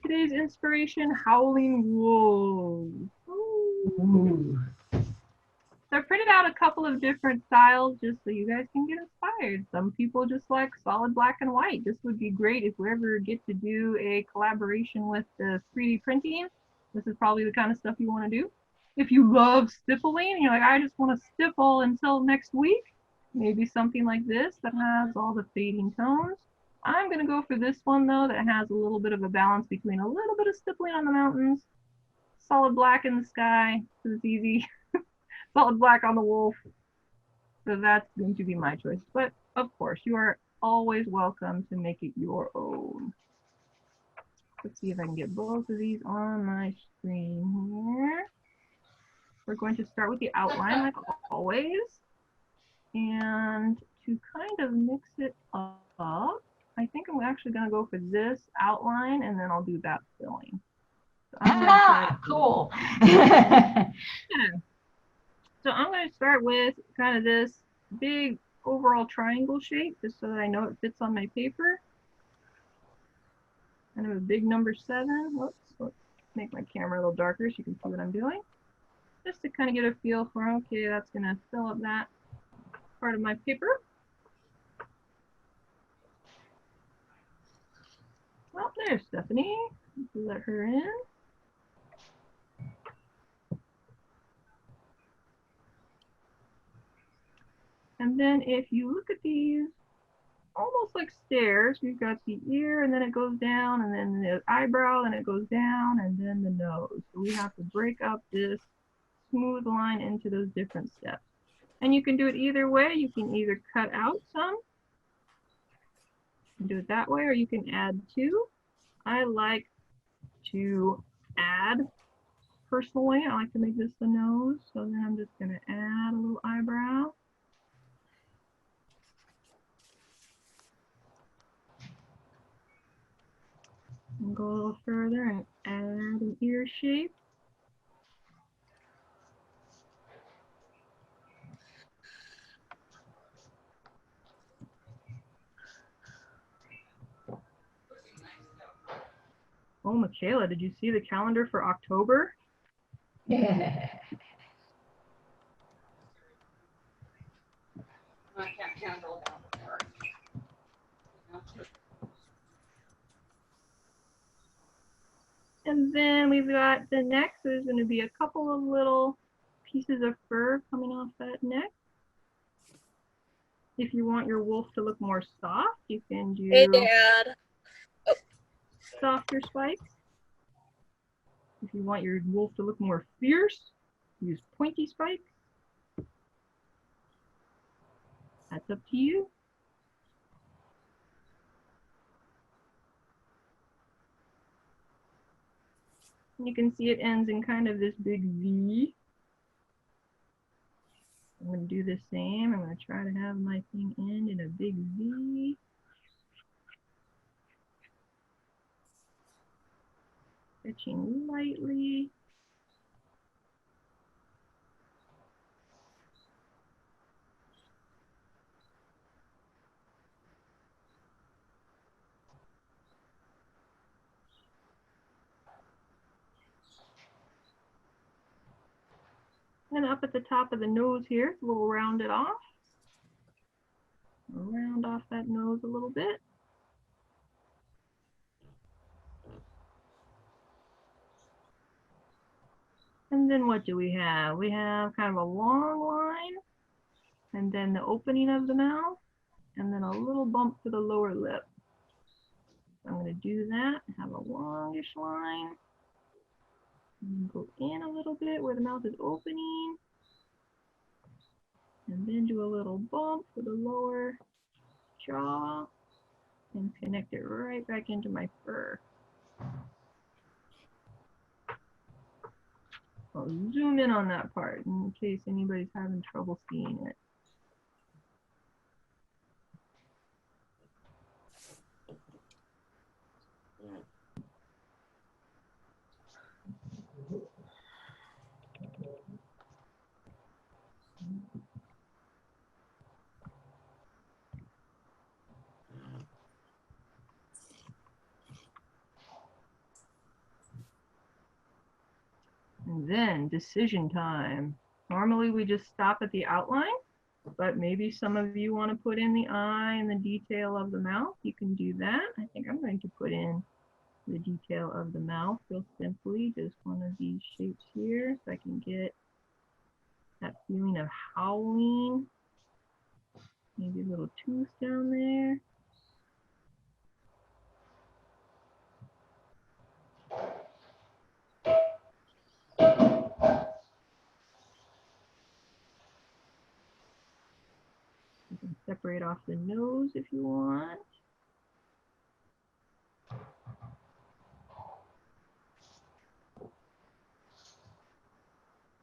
today's inspiration, howling wolves. Ooh. So I printed out a couple of different styles just so you guys can get inspired. Some people just like solid black and white. This would be great if we ever get to do a collaboration with the 3D printing. This is probably the kind of stuff you want to do. If you love stippling, you're like, I just want to stipple until next week, maybe something like this that has all the fading tones. I'm going to go for this one though that has a little bit of a balance between a little bit of stippling on the mountains, solid black in the sky, because it's easy, solid black on the wolf. So that's going to be my choice. But of course, you are always welcome to make it your own. Let's see if I can get both of these on my screen here. We're going to start with the outline like always. And to kind of mix it up, I think I'm actually going to go for this outline and then I'll do that filling. So Cool. Yeah. So I'm going to start with kind of this big overall triangle shape, just so that I know it fits on my paper. Kind of a big number 7. Whoops, let's make my camera a little darker so you can see what I'm doing. Just to kind of get a feel for, okay, that's going to fill up that part of my paper. Well, there's Stephanie. Let her in. And then if you look at these, almost like stairs, we've got the ear and then it goes down, and then the eyebrow and it goes down, and then the nose. So we have to break up this smooth line into those different steps. And you can do it either way. You can either cut out some and do it that way, or you can add 2. I like to add personally. I like to make this the nose. So then I'm just going to add a little eyebrow. And go a little further and add an ear shape. Oh, Michaela, did you see the calendar for October? Yeah. I can't handle that. And then we've got the neck. So there's going to be a couple of little pieces of fur coming off that neck. If you want your wolf to look more soft, you can do Hey, Dad. softer spikes. If you want your wolf to look more fierce, use pointy spikes. That's up to you. You can see it ends in kind of this big V. I'm going to do the same. I'm going to try to have my thing end in a big V. Stretching lightly. And up at the top of the nose here, we'll round it off. We'll round off that nose a little bit. And then what do we have? We have kind of a long line, and then the opening of the mouth, and then a little bump to the lower lip. I'm going to do that, have a longish line, and go in a little bit where the mouth is opening, and then do a little bump for the lower jaw, and connect it right back into my fur. I'll zoom in on that part in case anybody's having trouble seeing it. Then decision time. Normally we just stop at the outline, but maybe some of you want to put in the eye and the detail of the mouth. You can do that. I think I'm going to put in the detail of the mouth real simply, just one of these shapes here, so I can get that feeling of howling. Maybe a little tooth down there. You can separate off the nose if you want.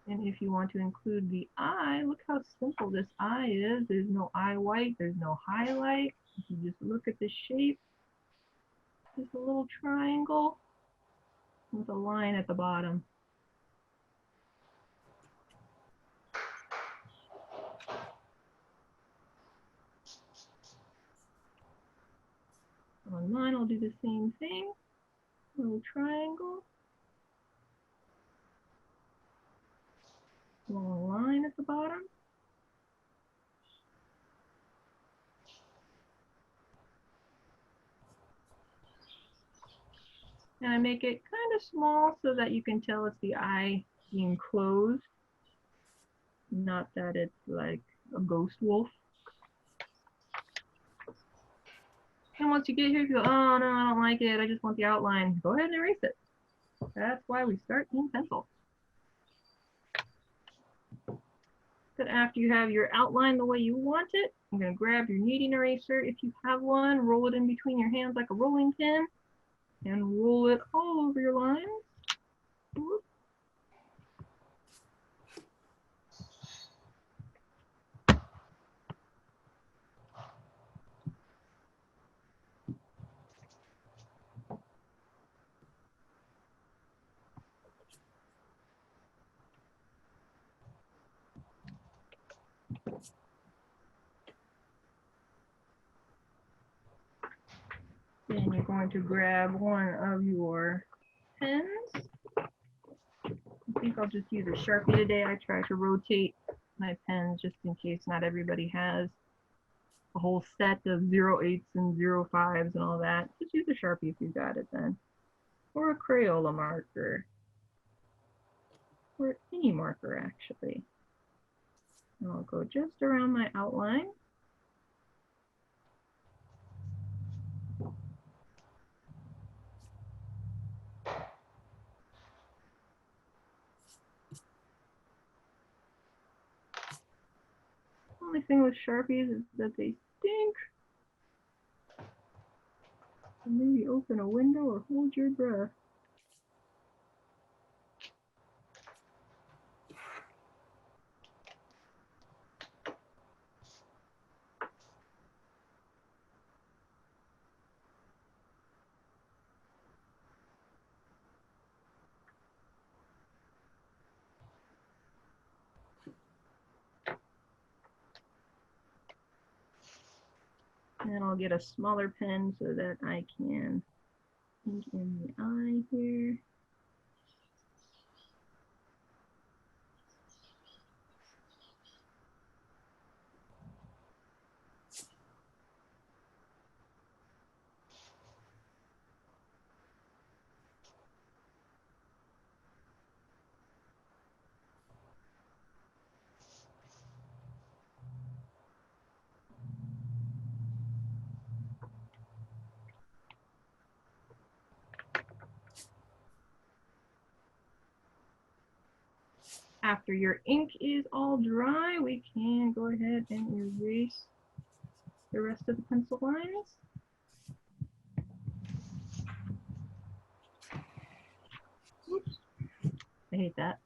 And if you want to include the eye, look how simple this eye is. There's no eye white, there's no highlight. You just look at the shape. Just a little triangle with a line at the bottom. On mine, I'll do the same thing. Little triangle. Long line at the bottom. And I make it kind of small so that you can tell it's the eye being closed. Not that it's like a ghost wolf. And once you get here, you go, oh no, I don't like it. I just want the outline. Go ahead and erase it. That's why we start in pencil. Then after you have your outline the way you want it, I'm going to grab your kneading eraser. If you have one, roll it in between your hands like a rolling pin and roll it all over your lines. Whoop. Then you're going to grab one of your pens. I think I'll just use a Sharpie today. I try to rotate my pens just in case not everybody has a whole set of 0.8s and 0.5s and all that. Just use a Sharpie if you got it then. Or a Crayola marker. Or any marker actually. And I'll go just around my outline. Only thing with Sharpies is that they stink. So maybe open a window or hold your breath. And I'll get a smaller pen so that I can ink in the eye here. After your ink is all dry, we can go ahead and erase the rest of the pencil lines. Oops, I hate that.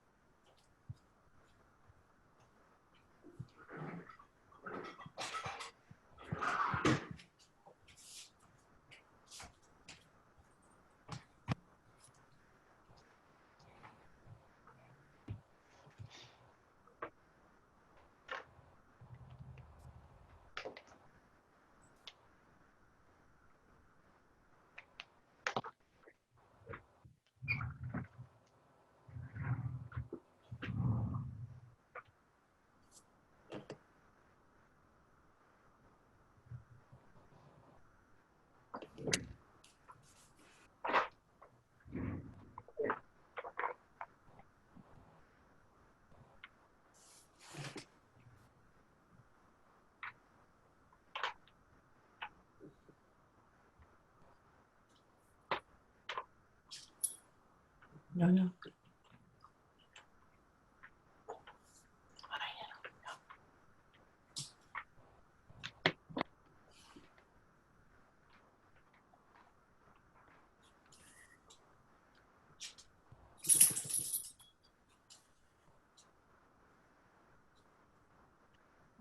No, no.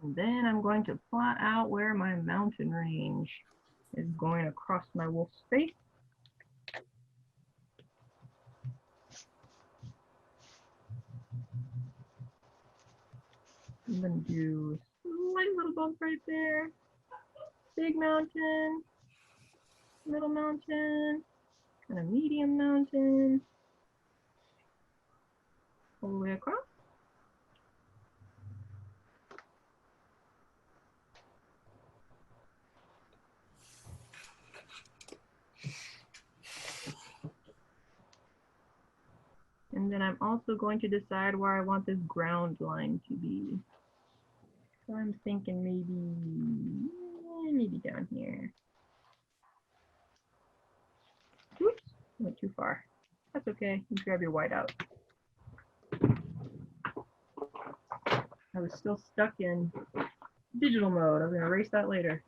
And then I'm going to plot out where my mountain range is going across my wolf space. I'm going to do a slight little bump right there. Big mountain, middle mountain, kind of medium mountain, all the way across. And then I'm also going to decide where I want this ground line to be. So I'm thinking maybe down here. Oops, went too far. That's okay. You grab your white out. I was still stuck in digital mode. I'm going to erase that later.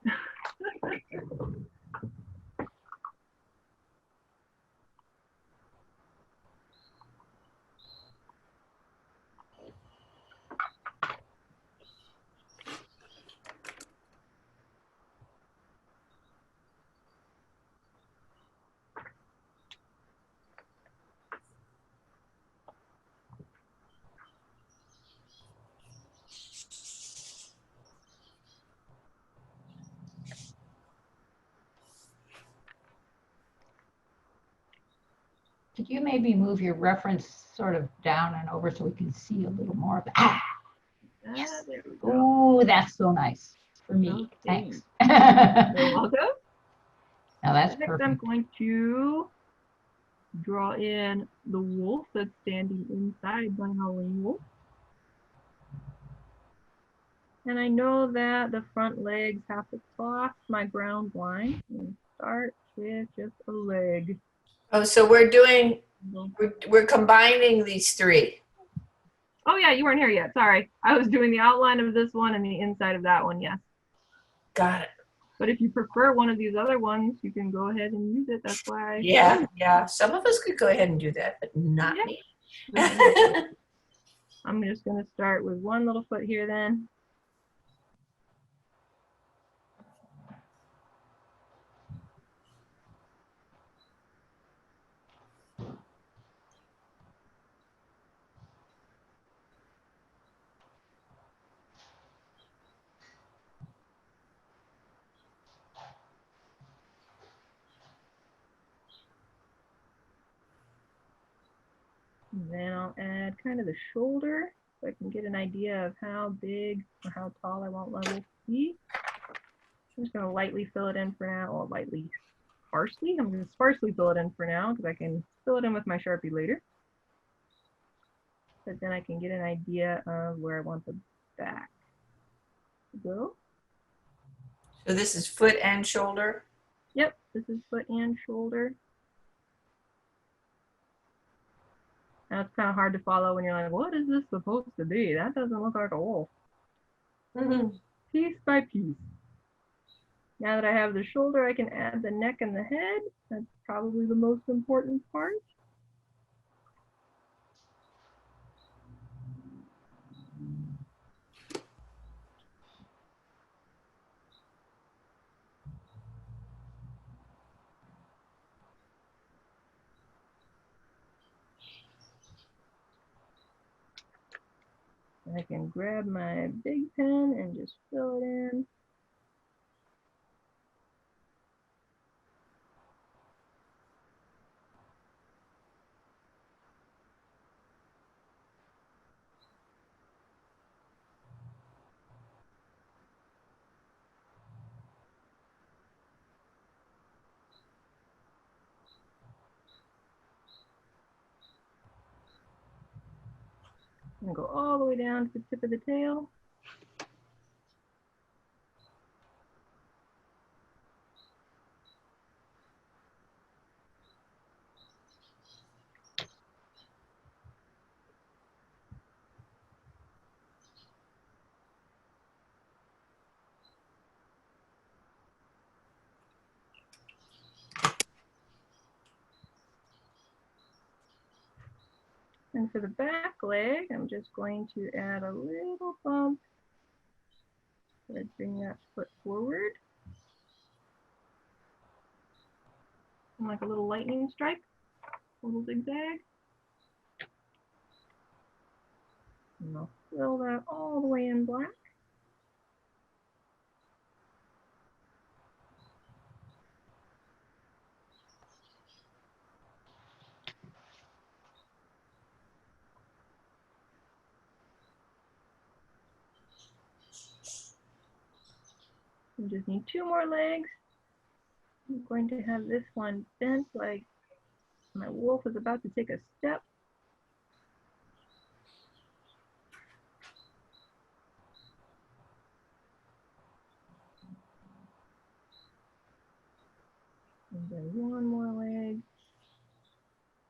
Could you maybe move your reference sort of down and over so we can see a little more of it? Ah, yes. There we go. Ooh, that's so nice for me. Okay. Thanks. You're Now welcome. that's Next, I'm perfect. going to draw in the wolf that's standing inside my Howling Wolf. And I know that the front legs have to cross my ground line. And start with just a leg. Oh, so we're combining these three. Oh yeah, you weren't here yet. Sorry. I was doing the outline of this one and the inside of that one, yes. Got it. But if you prefer one of these other ones, you can go ahead and use it. That's why. Yeah. Some of us could go ahead and do that, but not Yeah. me. I'm just going to start with one little foot here then. And then I'll add kind of the shoulder so I can get an idea of how big or how tall I want my wolf to be. I'm just going to lightly fill it in for now, or lightly, sparsely. I'm going to sparsely fill it in for now because I can fill it in with my Sharpie later. But then I can get an idea of where I want the back to go. So this is foot and shoulder. Yep, this is foot and shoulder. Now it's kind of hard to follow when you're like, what is this supposed to be? That doesn't look like a wolf. Piece by piece. Now that I have the shoulder, I can add the neck and the head. That's probably the most important part. I can grab my big pen and just fill it in. And go all the way down to the tip of the tail. And for the back leg, I'm just going to add a little bump. Let's bring that foot forward. And like a little lightning strike, a little zigzag. And I'll fill that all the way in black. We just need 2 more legs. I'm going to have this one bent like my wolf is about to take a step. And then 1 more leg.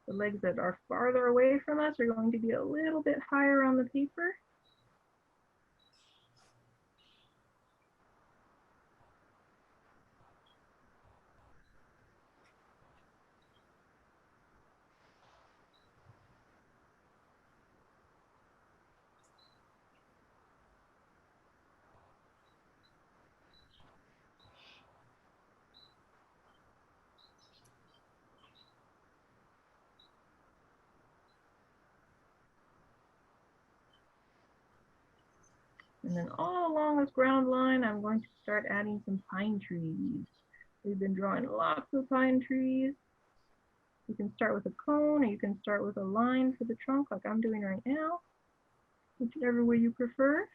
The legs that are farther away from us are going to be a little bit higher on the paper. And then all along this ground line, I'm going to start adding some pine trees. We've been drawing lots of pine trees. You can start with a cone, or you can start with a line for the trunk like I'm doing right now, whichever way you prefer.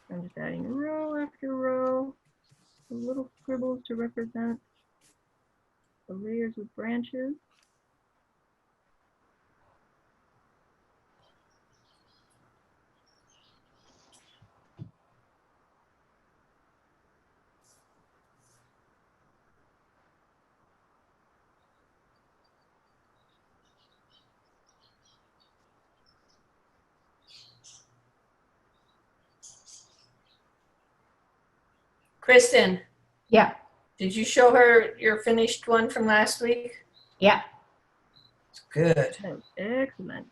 I'm just adding row after row, little scribbles to represent the layers with branches. Kristen, Yeah, did you show her your finished one from last week? yeah. It's good. That's excellent.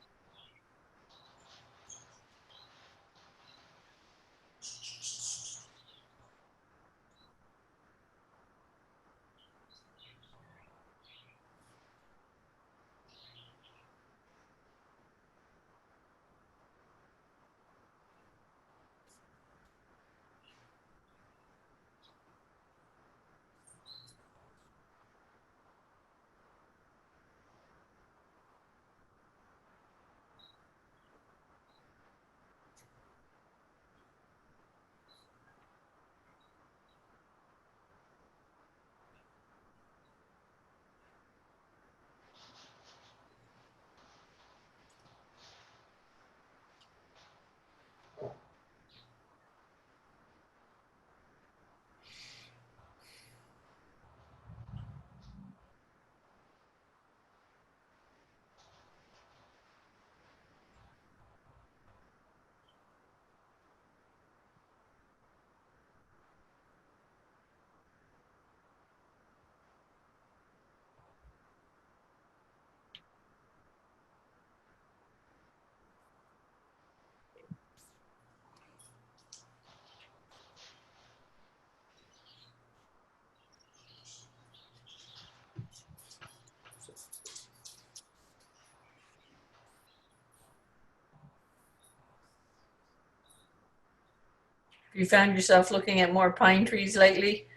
Have you found yourself looking at more pine trees lately?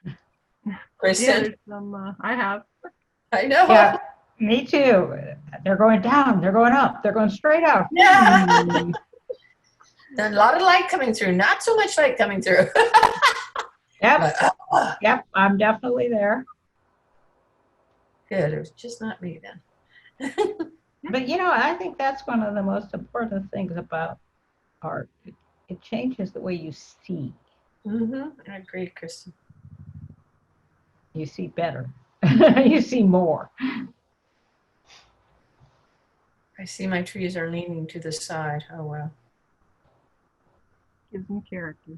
Yeah, Kristen? there's some, I have. I know. Yeah, me too. They're going down, they're going up, they're going straight up. Yeah. Hmm. A lot of light coming through, not so much light coming through. Yep, But, yep, I'm definitely there. good, it was just not me then. But you know, I think that's one of the most important things about art. It changes the way you see. I agree, Kristen. You see better. You see more. I see my trees are leaning to the side. Oh, wow. Gives them character.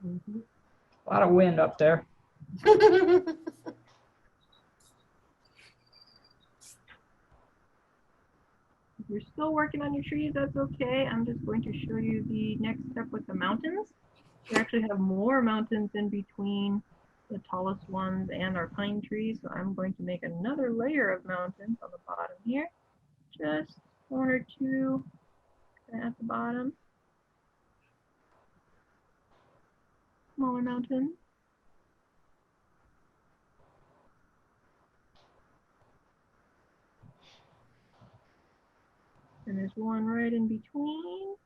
Mhm. A lot of wind up there. If you're still working on your trees, that's okay. I'm just going to show you the next step with the mountains. We actually have more mountains in between the tallest ones and our pine trees. So I'm going to make another layer of mountains on the bottom here. Just one or two at the bottom. Smaller mountains. And there's one right in between.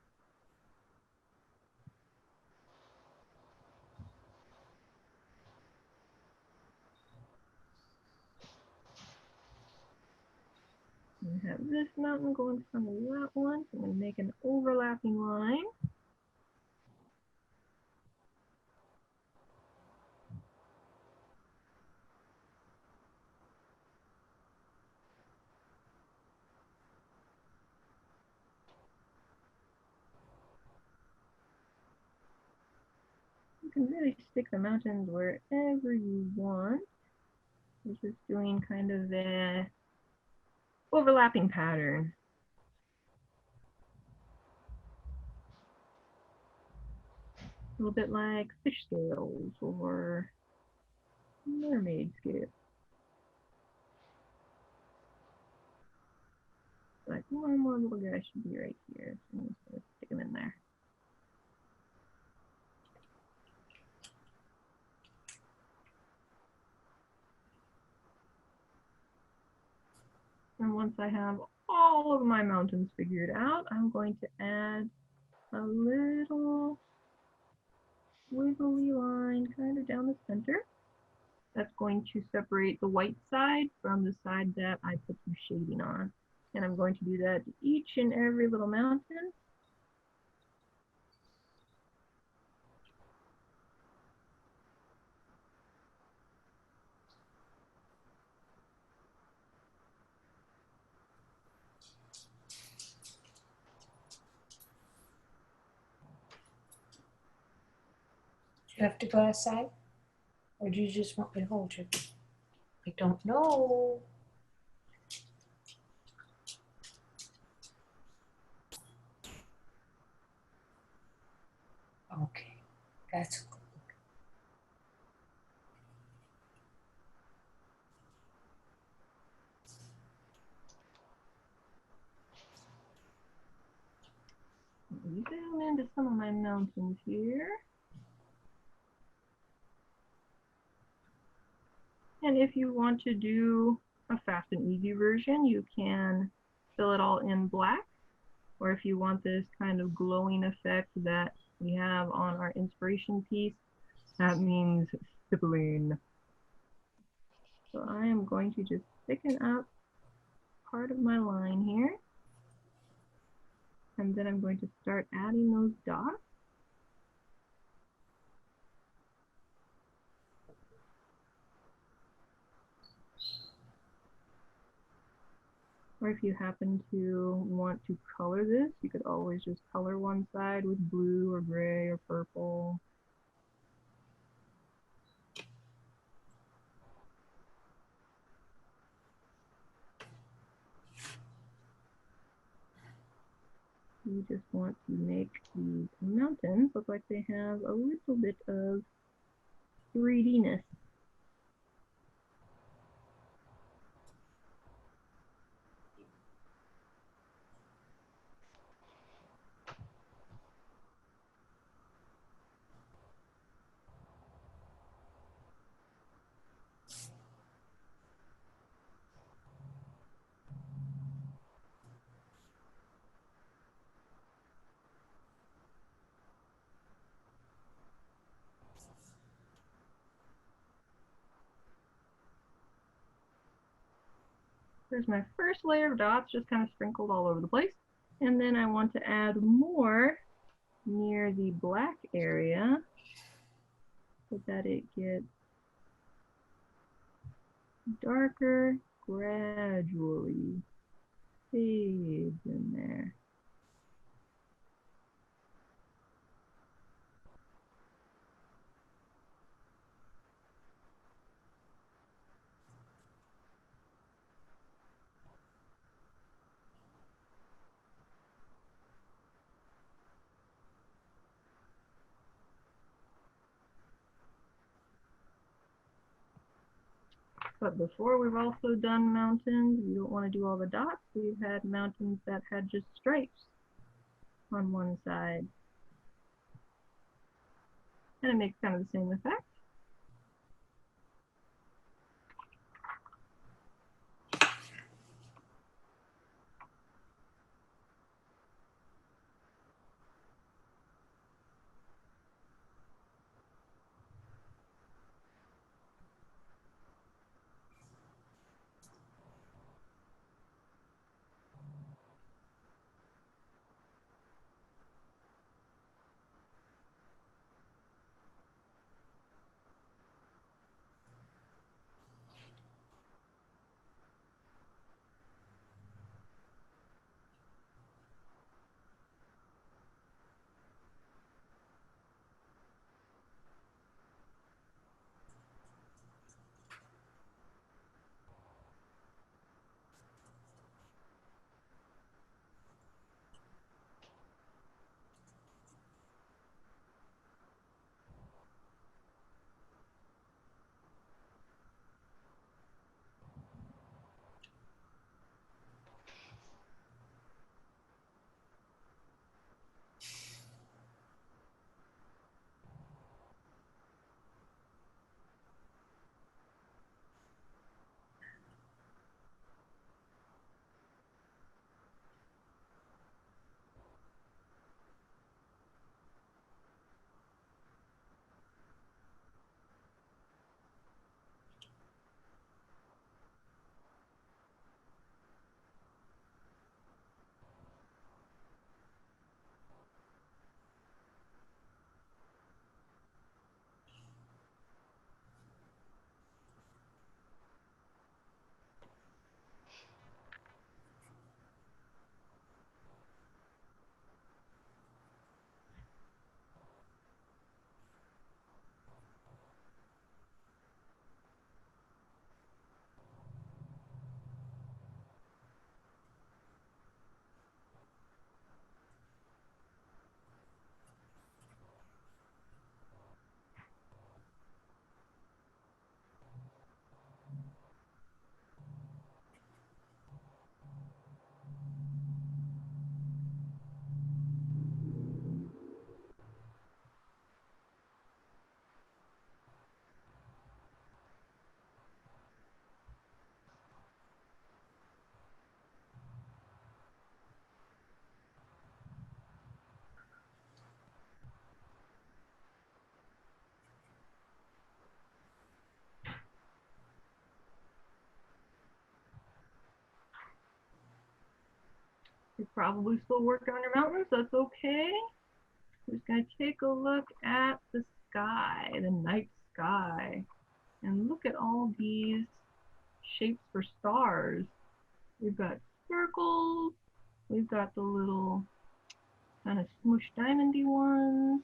We have this mountain going in front of that one. So I'm going to make an overlapping line. You can really stick the mountains wherever you want. We're just doing kind of a overlapping pattern. A little bit like fish scales or mermaid scales. Like one more little guy should be right here. So I'm just gonna stick him in there. And once I have all of my mountains figured out, I'm going to add a little wiggly line kind of down the center. That's going to separate the white side from the side that I put some shading on. And I'm going to do that to each and every little mountain. Do you have to go outside? Or do you just want me to hold you? I don't know. Okay, that's good. Zoom into some of my mountains here. And if you want to do a fast and easy version, you can fill it all in black. Or if you want this kind of glowing effect that we have on our inspiration piece, that means stippling. So I am going to just thicken up part of my line here. And then I'm going to start adding those dots. Or if you happen to want to color this, you could always just color one side with blue or gray or purple. You just want to make these mountains look like they have a little bit of 3D-ness. There's my first layer of dots just kind of sprinkled all over the place. And then I want to add more near the black area so that it gets darker gradually. Fades in there. But before, we've also done mountains. We don't want to do all the dots. We've had mountains that had just stripes on one side. And it makes kind of the same effect. You're probably still working on your mountains. That's okay. We're just going to take a look at the sky, the night sky, and look at all these shapes for stars. We've got circles. We've got the little kind of smooshed diamondy ones.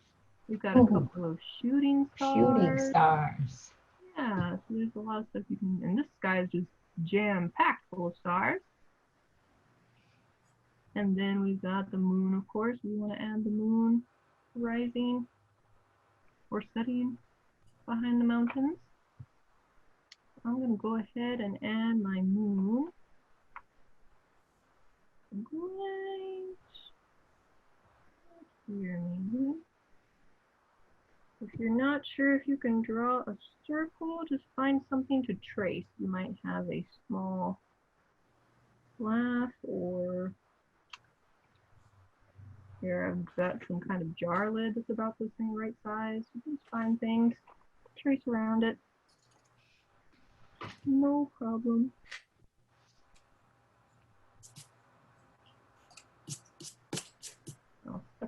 We've got a Ooh. couple of shooting stars. Shooting stars. Yeah, so there's a lot of stuff you can, and this sky is just jam-packed full of stars. And then we've got the moon, of course. We want to add the moon rising or setting behind the mountains. I'm going to go ahead and add my moon. Right here, maybe. If you're not sure if you can draw a circle, just find something to trace. You might have a small laugh, or here I've got some kind of jar lid that's about the same right size. You can just find things, trace around it. No problem.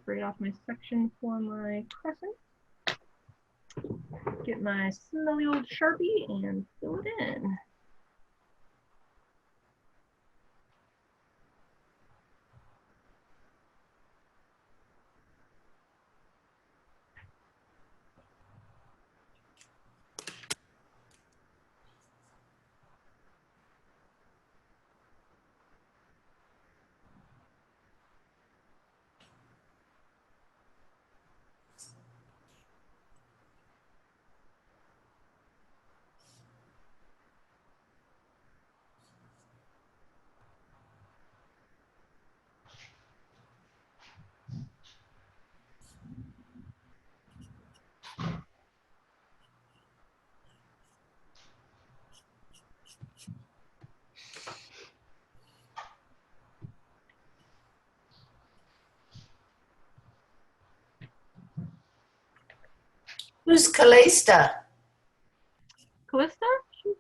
separate off my section for my crescent. Get my smelly old Sharpie and fill it in. Who's Calista? Callista? She's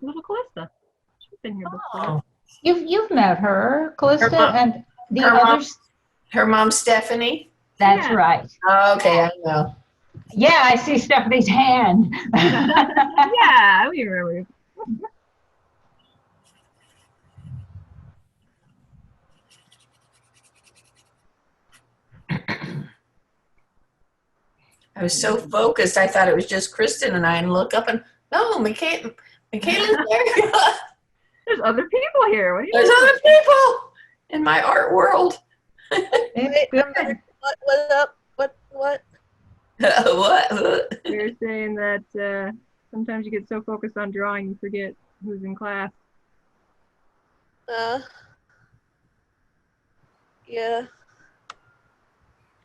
little Callista. She's been here before. Oh, You've met her, Callista, Her mom- and the her mom- others. her mom, Stephanie? That's Yeah. right. Oh, okay, I know. Yeah, I see Stephanie's hand. Yeah, we remember. I was so focused, I thought it was just Kristen and I, and look up and, no, Michaela's there. There's other people here. What do you There's other people in my art world. Hey, what up? What? What? They're saying that sometimes you get so focused on drawing you forget who's in class. Yeah.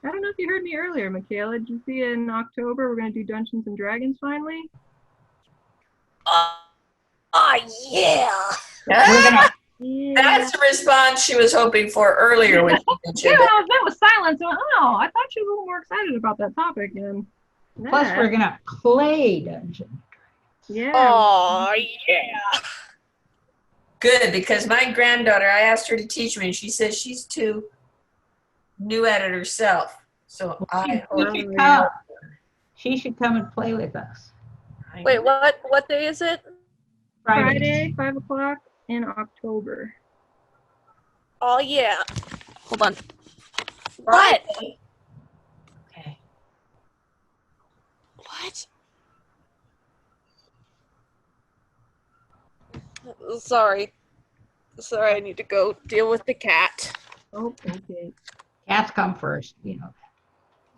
I don't know if you heard me earlier, Michaela. Did you see in October we're going to do Dungeons and Dragons finally? Oh yeah. We're gonna. Yeah. That's the response she was hoping for earlier when she Yeah, mentioned when it. I was met with silence, I went, oh, I thought she was a little more excited about that topic. And Plus, nah. we're gonna play Dungeon. Yeah. Oh yeah. Good, because my granddaughter, I asked her to teach me, and she says she's too new at it herself. So I hope She should come. She should come and play with us. Wait, what day is it? Friday, 5 o'clock in October. Oh yeah. Hold on. What? Okay. What? Sorry. Sorry, I need to go deal with the cat. Oh, okay. Cats come first, you know.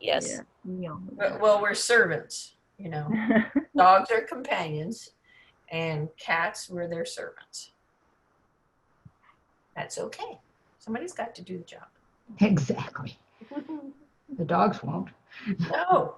Yes. Yeah. We all know Well, we're servants, you know. that. Dogs are companions, and cats were their servants. That's okay. Somebody's got to do the job. Exactly. The dogs won't. No.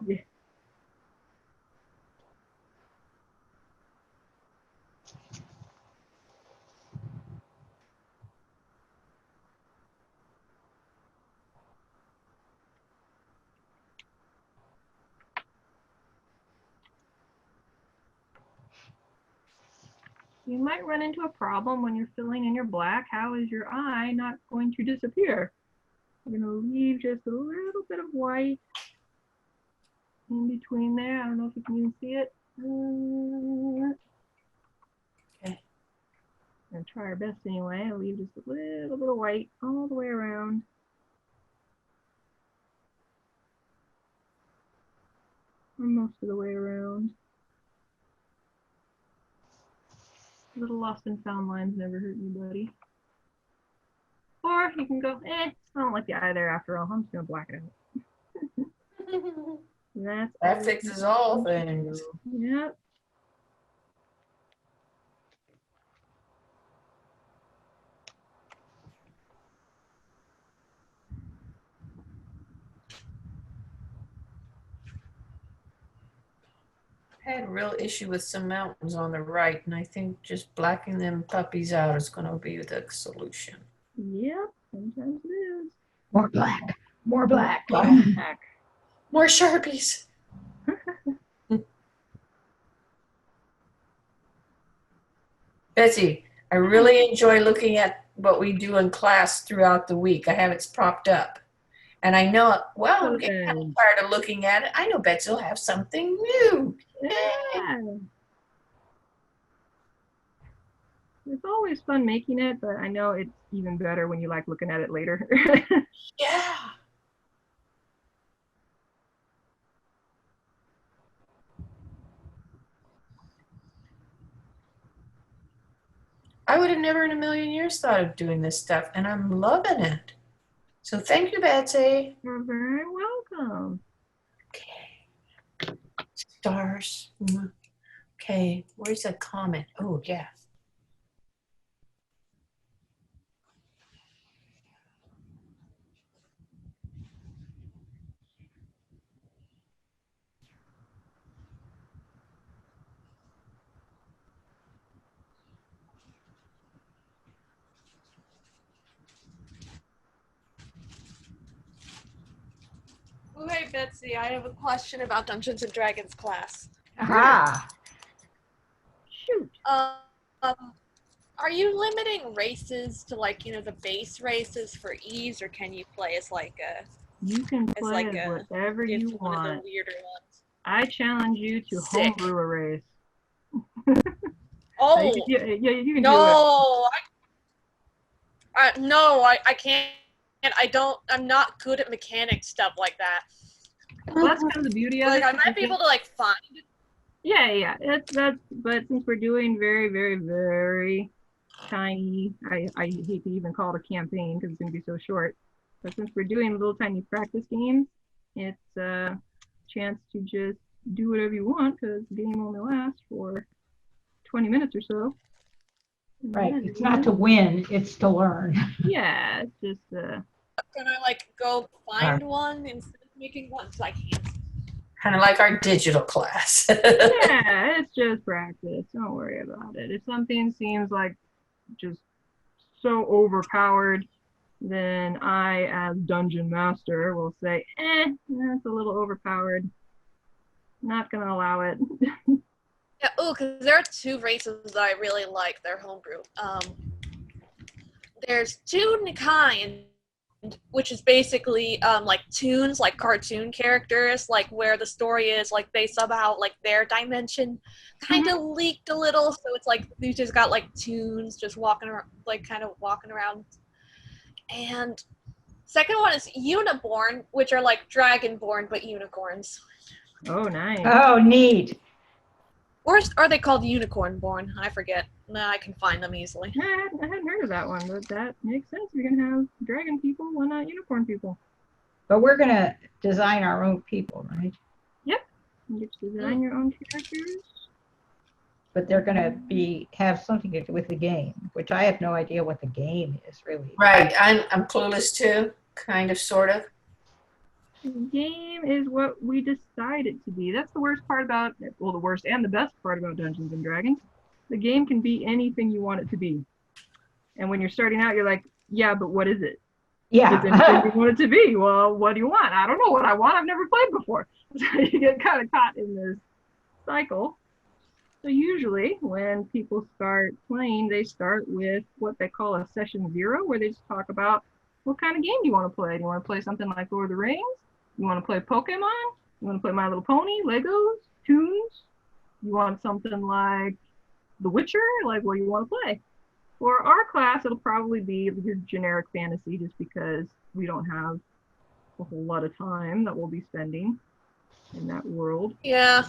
You might run into a problem when you're filling in your black. How is your eye not going to disappear? I'm going to leave just a little bit of white in between there. I don't know if you can even see it. Okay. I'm going to try our best anyway. I'll leave just a little bit of white all the way around. Or most of the way around. Little lost and found lines never hurt anybody. Or you can go, I don't like the eye there after all. I'm just going to black it out. That's That fixes all things. Yep. I had a real issue with some mountains on the right, and I think just blacking them puppies out is going to be the solution. Yep. Sometimes it is. More black. More black. Black. More Sharpies. Betsy, I really enjoy looking at what we do in class throughout the week. I have it propped up. And I know, well, I'm Okay. getting kind of tired of looking at it. I know Betsy will have something new. Yeah. It's always fun making it, but I know it's even better when you like looking at it later. Yeah. I would have never in a million years thought of doing this stuff, and I'm loving it. So thank you, Betsy. You're very welcome. Okay. Stars. Okay, where's the comment? Oh, yeah. Oh, hey, Betsy, I have a question about Dungeons and Dragons class. Aha. Shoot. Are you limiting races to like, the base races for ease, or can you play as like a You can play like as a whatever you one of the want. weirder ones? I challenge you to Sick. homebrew a race. Oh Yeah, you can do it. no! I can't. I'm not good at mechanic stuff like that. Well, that's kind of the beauty of Like it. I might be able to like find. Yeah. But since we're doing very, very, very tiny, I hate to even call it a campaign because it's going to be so short. But since we're doing little tiny practice games, it's a chance to just do whatever you want because the game only lasts for 20 minutes or so. Right. And It's not to win, it's to learn. yeah, it's just Can I like go find one instead of making one? 'Cause I can't. Kind of like our digital class. yeah, it's just practice. Don't worry about it. If something seems like just so overpowered, then I, as dungeon master, will say, that's a little overpowered. Not gonna allow it. Yeah. Oh, because there are two races that I really like. They're homebrew. There's Toon-Kind, which is basically like toons, like cartoon characters, like where the story is like they somehow like their dimension kind of leaked a little, so it's like you just got like toons just walking around, like kind of walking around. And second one is Uniborn, which are like Dragonborn but unicorns. Oh, nice. Oh, neat. Or are they called Unicornborn? I forget. Nah, I can find them easily. I hadn't heard of that one, but that makes sense. You're gonna have dragon people, why not unicorn people? But we're going to design our own people, right? You get to design your own characters. But they're going to have something to do with the game, which I have no idea what the game is really. Right, I'm clueless too, kind of, sort of. The game is what we decide it to be. That's the worst part about, well, the worst and the best part about Dungeons and Dragons. The game can be anything you want it to be. And when you're starting out, you're like, yeah, but what is it? Yeah. It's anything you want it to be. Well, what do you want? I don't know what I want. I've never played before. So you get kind of caught in this cycle. So usually when people start playing, they start with what they call a session 0, where they just talk about what kind of game do you want to play. Do you want to play something like Lord of the Rings? You want to play Pokemon? You want to play My Little Pony, Legos, Toons? You want something like The Witcher? Like, what do you want to play? For our class, it'll probably be your generic fantasy just because we don't have a whole lot of time that we'll be spending in that world. Yeah.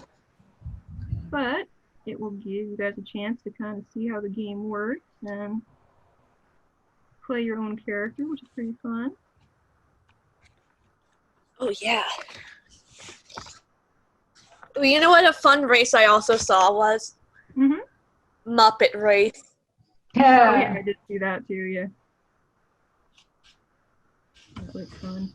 But it will give you guys a chance to kind of see how the game works and play your own character, which is pretty fun. Oh yeah. Well, you know what a fun race I also saw was? Mhm. Muppet Race. Oh yeah, I did see that too. Yeah, that looks fun.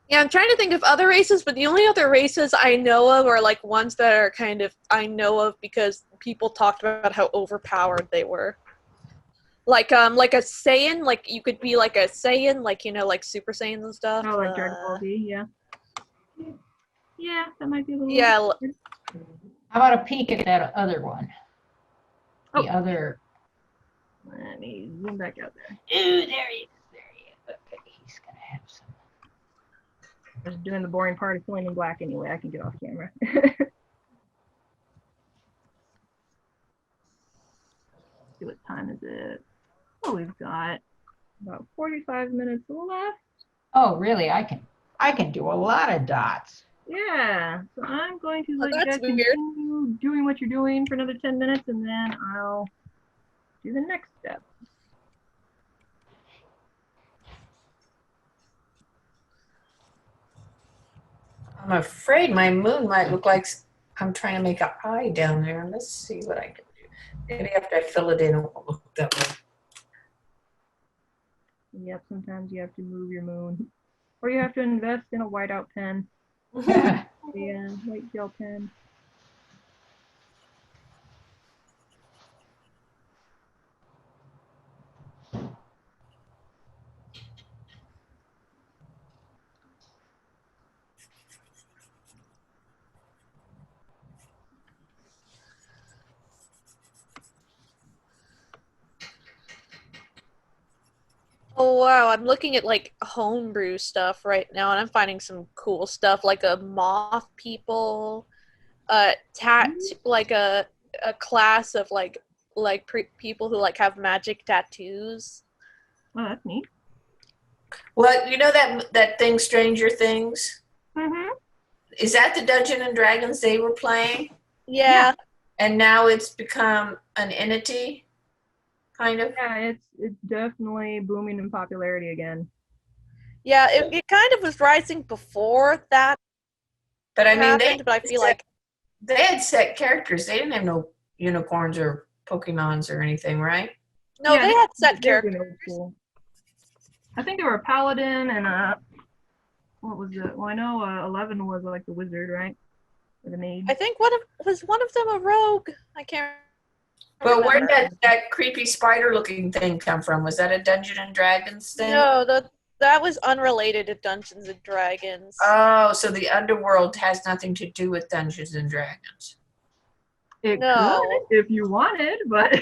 Yeah, I'm trying to think of other races, but the only other races I know of are like ones that are kind of I know of because people talked about how overpowered they were. Like a Saiyan, like you could be like a Saiyan, like like Super Saiyans and stuff. Oh, like Dragon Ball Z, yeah. Yeah, that might be a little. Yeah. How about a peek at that other one? The Oh. other. Let me zoom back out there. Ooh, there he is. There he is. Okay, he's gonna was doing the boring part of filling in black anyway. I can get off camera. See what time is it? Oh, we've got about 45 minutes left. Oh, really? I can do a lot of dots. Yeah, so I'm going to Oh, let you that's guys weird. continue doing what you're doing for another 10 minutes, and then I'll do the next step. I'm afraid my moon might look like I'm trying to make an eye down there. Let's see what I can do. Maybe after I fill it in, it won't look that way. Yep, sometimes you have to move your moon. Or you have to invest in a whiteout pen. Yeah, white gel pen. Oh wow, I'm looking at like homebrew stuff right now, and I'm finding some cool stuff like a moth people, like a class of people who like have magic tattoos. Oh, that's neat. Well, you know that thing, Stranger Things? Mm-hmm. Is that the Dungeons and Dragons they were playing? Yeah, And now it's become an entity, kind of? Yeah, it's definitely booming in popularity again. yeah. It kind of was rising before that But I mean, happened, but I feel like they had set characters. They didn't have no unicorns or Pokemons or anything, right? no, Yeah, they had set they're characters. really old school. I think they were a paladin and what was it? Well, I know 11 was like the wizard, right? Or the mage. I think was one of them a rogue. I can't. But where remember. did that creepy spider-looking thing come from? Was that a Dungeons and Dragons thing? No, that was unrelated to Dungeons and Dragons. Oh, so the underworld has nothing to do with Dungeons and Dragons. It No. could if you wanted, but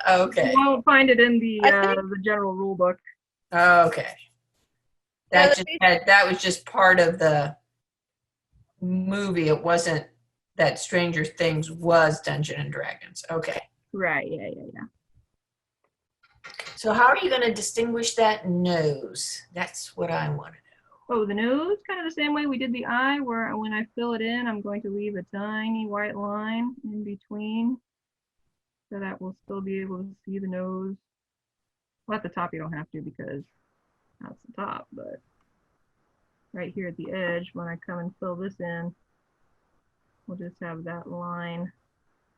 Okay. you won't find it in the I think- the general rule book. Okay. Yeah, That was just part of the movie. It wasn't that Stranger Things was Dungeons and Dragons. Okay. Right, yeah. So how are you going to distinguish that nose? That's what I want to know. Oh, the nose, kind of the same way we did the eye, where when I fill it in, I'm going to leave a tiny white line in between so that we'll still be able to see the nose. Well, at the top you don't have to because that's the top, but right here at the edge, when I come and fill this in, we'll just have that line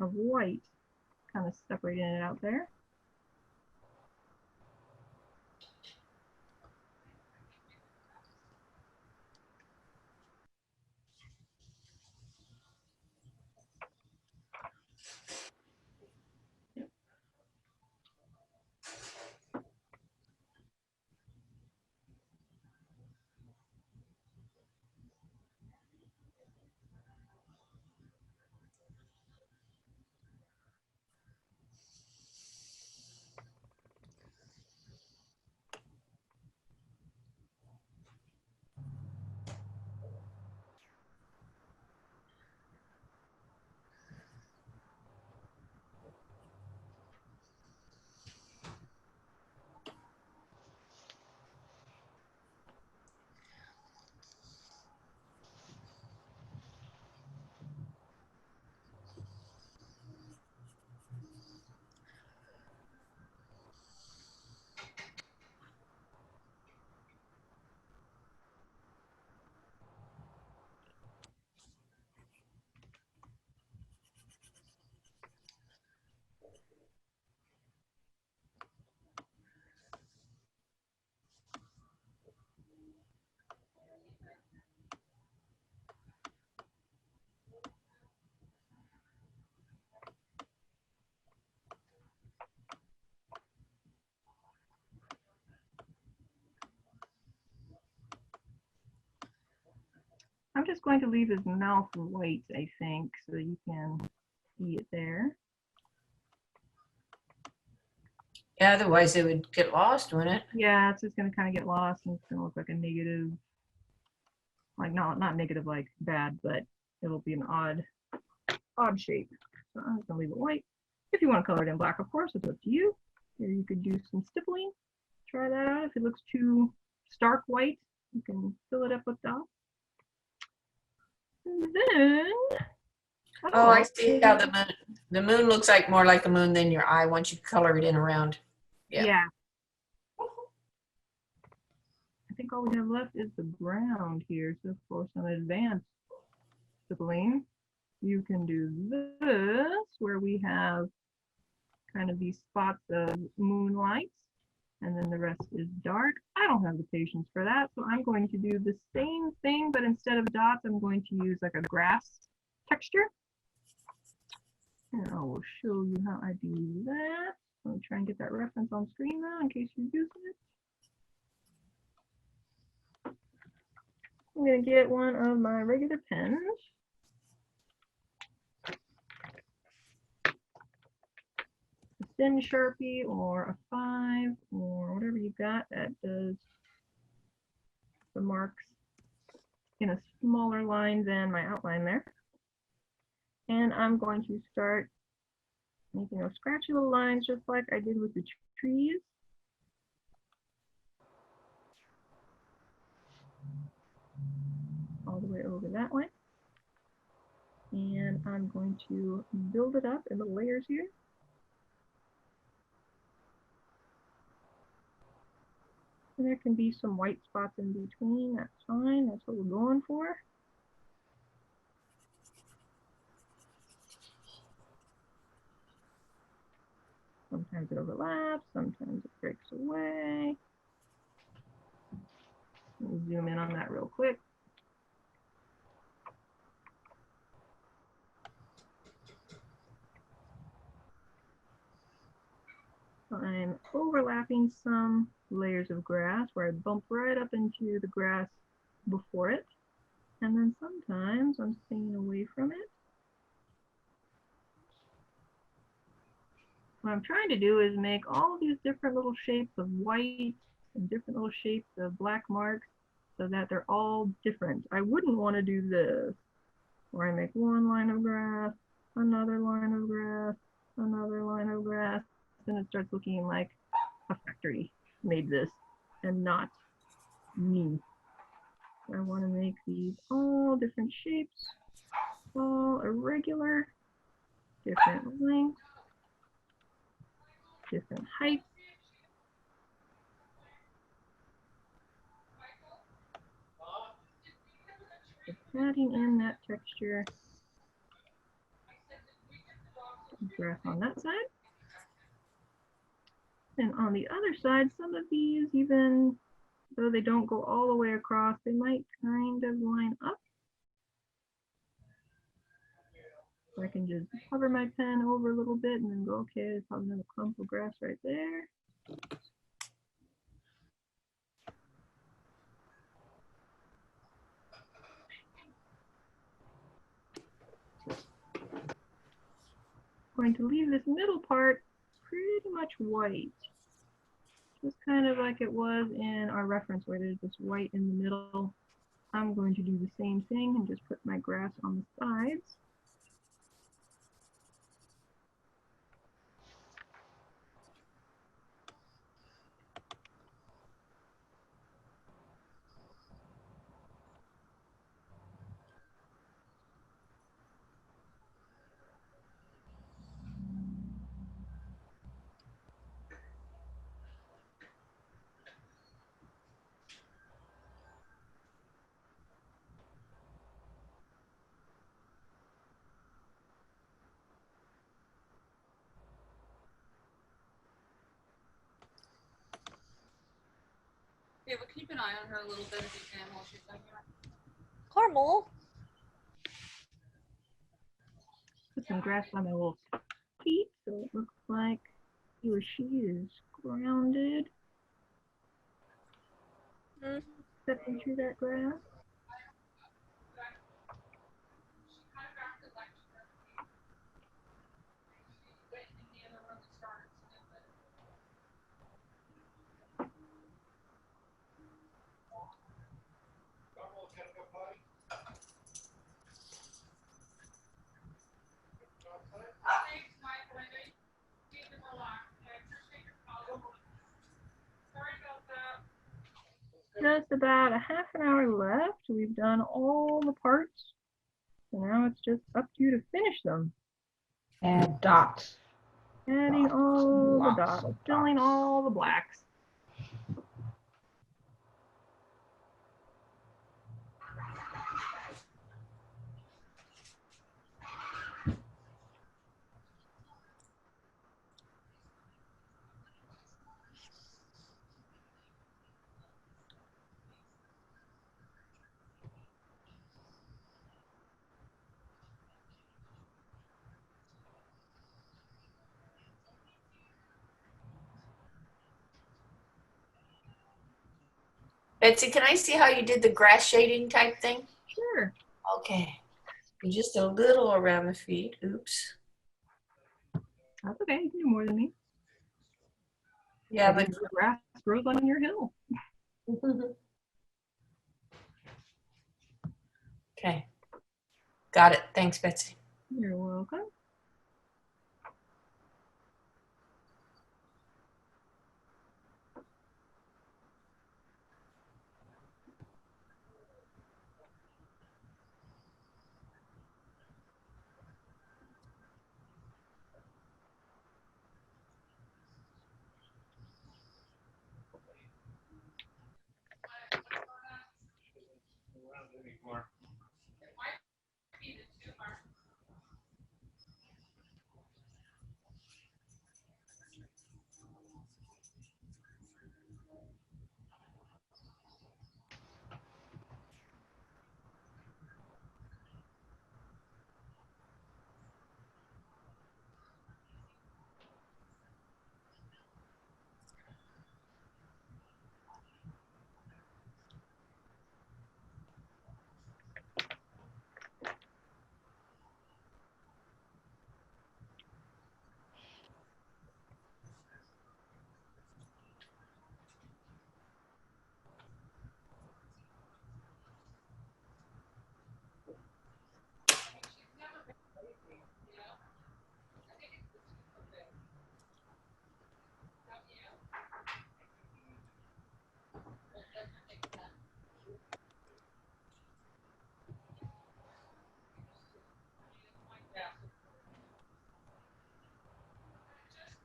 of white kind of separating it out there. I'm just going to leave his mouth white, I think, so you can see it there. Yeah, otherwise it would get lost, wouldn't it? Yeah, it's just going to kind of get lost and it's going to look like a negative Like not negative like bad, but it'll be an odd shape. So I'm just gonna leave it white. If you want to color it in black, of course, it's up to you. Here you could do some stippling. Try that out. If it looks too stark white, you can fill it up with dots. And then, Oh, I see how the moon looks like more like a moon than your eye once you color it in around. Yeah. Yeah. I think all we have left is the ground here. So for some advanced stippling, you can do this, where we have kind of these spots of moonlight, and then the rest is dark. I don't have the patience for that, so I'm going to do the same thing, but instead of dots, I'm going to use like a grass texture. And I will show you how I do that. Let me try and get that reference on screen now in case you're using it. I'm going to get one of my regular pens. A thin Sharpie or a 5 or whatever you got that does the marks in a smaller line than my outline there. And I'm going to start making those scratchy little lines just like I did with the trees. All the way over that way. And I'm going to build it up in the layers here. And there can be some white spots in between, that's fine, that's what we're going for. Sometimes it overlaps, sometimes it breaks away. Let me zoom in on that real quick. I'm overlapping some layers of grass where I bump right up into the grass before it. And then sometimes I'm staying away from it. What I'm trying to do is make all of these different little shapes of white and different little shapes of black marks so that they're all different. I wouldn't want to do this, where I make one line of grass, another line of grass, another line of grass, then it starts looking like a factory made this and not me. I want to make these all different shapes, all irregular, different lengths, different heights. Just adding in that texture. Grass on that side. And on the other side, some of these, even though they don't go all the way across, they might kind of line up. So I can just hover my pen over a little bit and then go, okay, there's probably another clump of grass right there. Going to leave this middle part pretty much white. Just kind of like it was in our reference where there's this white in the middle. I'm going to do the same thing and just put my grass on the sides. Yeah, but keep an eye on her a little bit if you can while she's like here. Carmel. Put some grass on my little feet so it looks like he or she is grounded. Mm. Stepping through that grass. just about a half an hour left. We've done all the parts. So now it's just up to you to finish them. Add dots. Adding all the Lots dots, of filling dots. all the blacks. Betsy, can I see how you did the grass shading type thing? Sure. Okay. You're just a little around the feet. Oops. That's okay. You can do more than me. Yeah, Maybe but the grass grows on your hill. okay. Got it. Thanks, Betsy. You're welcome.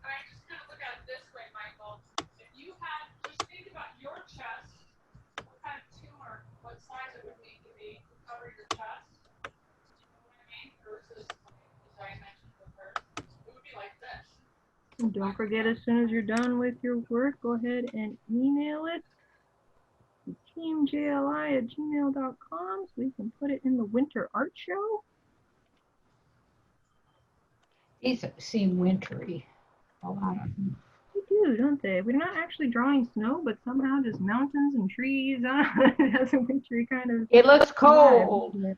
I just kind of look at it this way, Michael. If you had, just think about your chest, what kind of tumor, what size it would need to be to cover your chest. You know what I mean? Versus, as I mentioned the first, it would be like this. And don't forget, as soon as you're done with your work, go ahead and email it to teamjli@gmail.com so we can put it in the winter art show. These seem wintry. A lot of them. They do, don't they? We're not actually drawing snow, but somehow just mountains and trees. It has a wintry kind of It looks vibe, cold. doesn't it?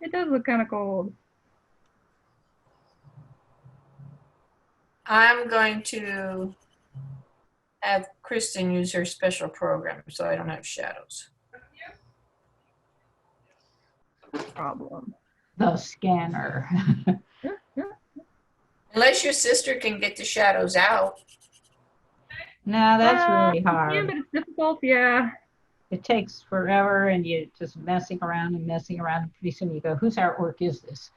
It does look kind of cold. I'm going to have Kristen use her special program so I don't have shadows. Problem. The scanner. Unless your sister can get the shadows out. No, that's really Yeah, hard. but it's difficult, yeah. It takes forever and you're just messing around and messing around. And pretty soon you go, whose artwork is this?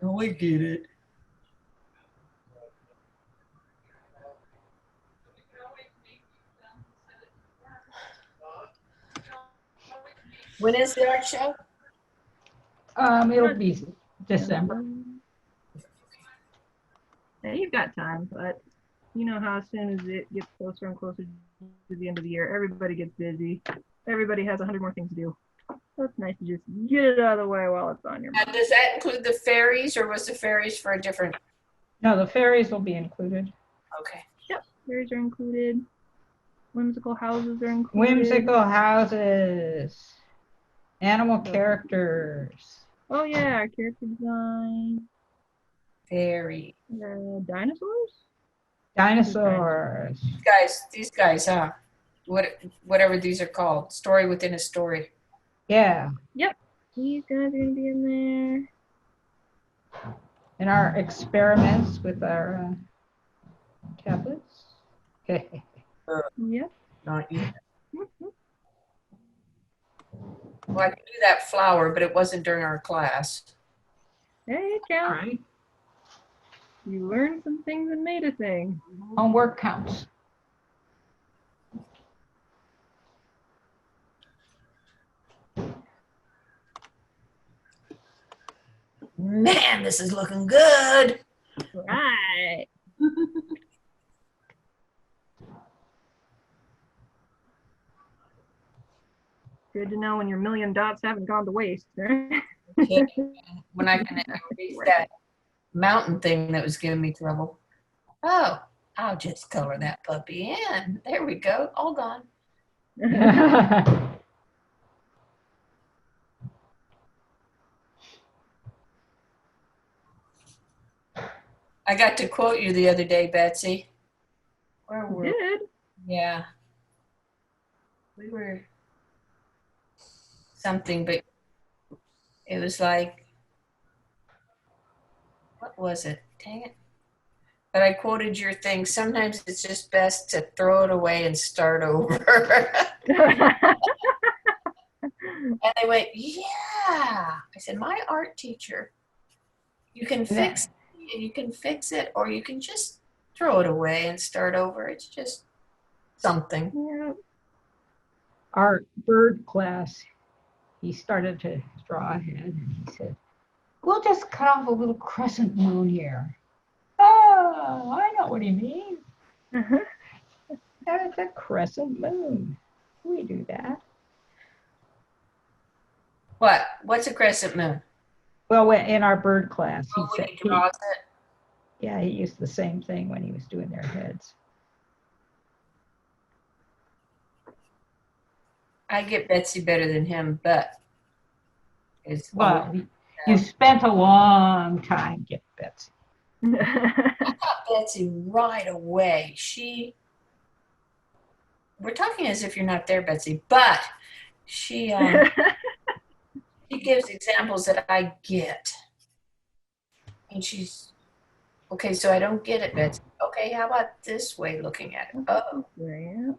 No, I get it. When is the art show? It'll be December. Yeah, you've got time, but you know how as soon as it gets closer and closer to the end of the year, everybody gets busy. Everybody has 100 more things to do. So it's nice to just get it out of the way while it's on your Now, mind. does that include the fairies or was the fairies for a different? No, the fairies will be included. Okay. Yep, fairies are included. Whimsical houses are included. Whimsical houses. Animal characters. Oh yeah, character design. Fairy. Dinosaurs? Dinosaurs. These guys, huh? Whatever these are called. Story within a story. Yeah. These guys are gonna be in And our experiments with our tablets. Yep. Not yet. Well, I could do that flower, but it wasn't during our class. Hey, it All counts. right. You learned some things and made a thing. Homework counts. Man, this is looking good. Right. Good to know when your million dots haven't gone to waste. Right? Okay. When I can erase that mountain thing that was giving me trouble. Oh, I'll just color that puppy in. There we go. All gone. I got to quote you the other day, Betsy. Where were we? Did. Yeah. We were something, but it was like, what was it? Dang it. But I quoted your thing. Sometimes it's just best to throw it away and start over. And they went, yeah. I said, my art teacher, you can fix it, and you can fix it, or you can just throw it away and start over. It's just something. Yeah. Our bird class, he started to draw ahead and he said, we'll just cut off a little crescent moon here. Oh, I know what he means. That's a crescent moon. We do that. What? What's a crescent moon? Well, in our bird class, he Oh, said, when he draws it. yeah, he used the same thing when he was doing their heads. I get Betsy better than him, but it's Well, you spent a long time getting Betsy. got Betsy right away. We're talking as if you're not there, Betsy, but she gives examples that I get. And she's, okay, so I don't get it, Betsy. Okay, how about this way looking at it? Oh, Yeah.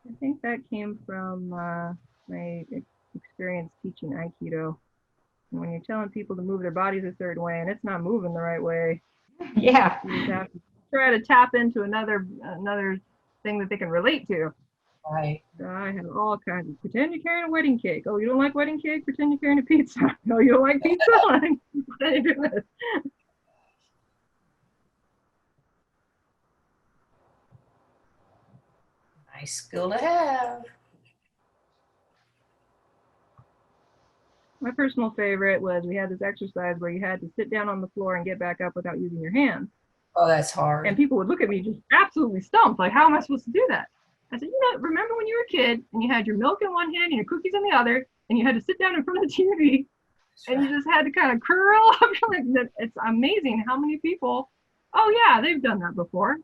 I think that came from my experience teaching Aikido. And when you're telling people to move their bodies a certain way and it's not moving the right way, Yeah. you just have to try to tap into another thing that they can relate to. right. So I have all kinds of pretend you're carrying a wedding cake. Oh, you don't like wedding cake? Pretend you're carrying a pizza. No, you don't like pizza? Pretend you're doing this. Nice skill to have. My personal favorite was we had this exercise where you had to sit down on the floor and get back up without using your hands. Oh, that's hard. And people would look at me just absolutely stumped, like, how am I supposed to do that? I said, remember when you were a kid and you had your milk in one hand and your cookies in the other, and you had to sit down in front of the TV and you just had to kind of curl up. Like, it's amazing how many people, oh yeah, they've done that before.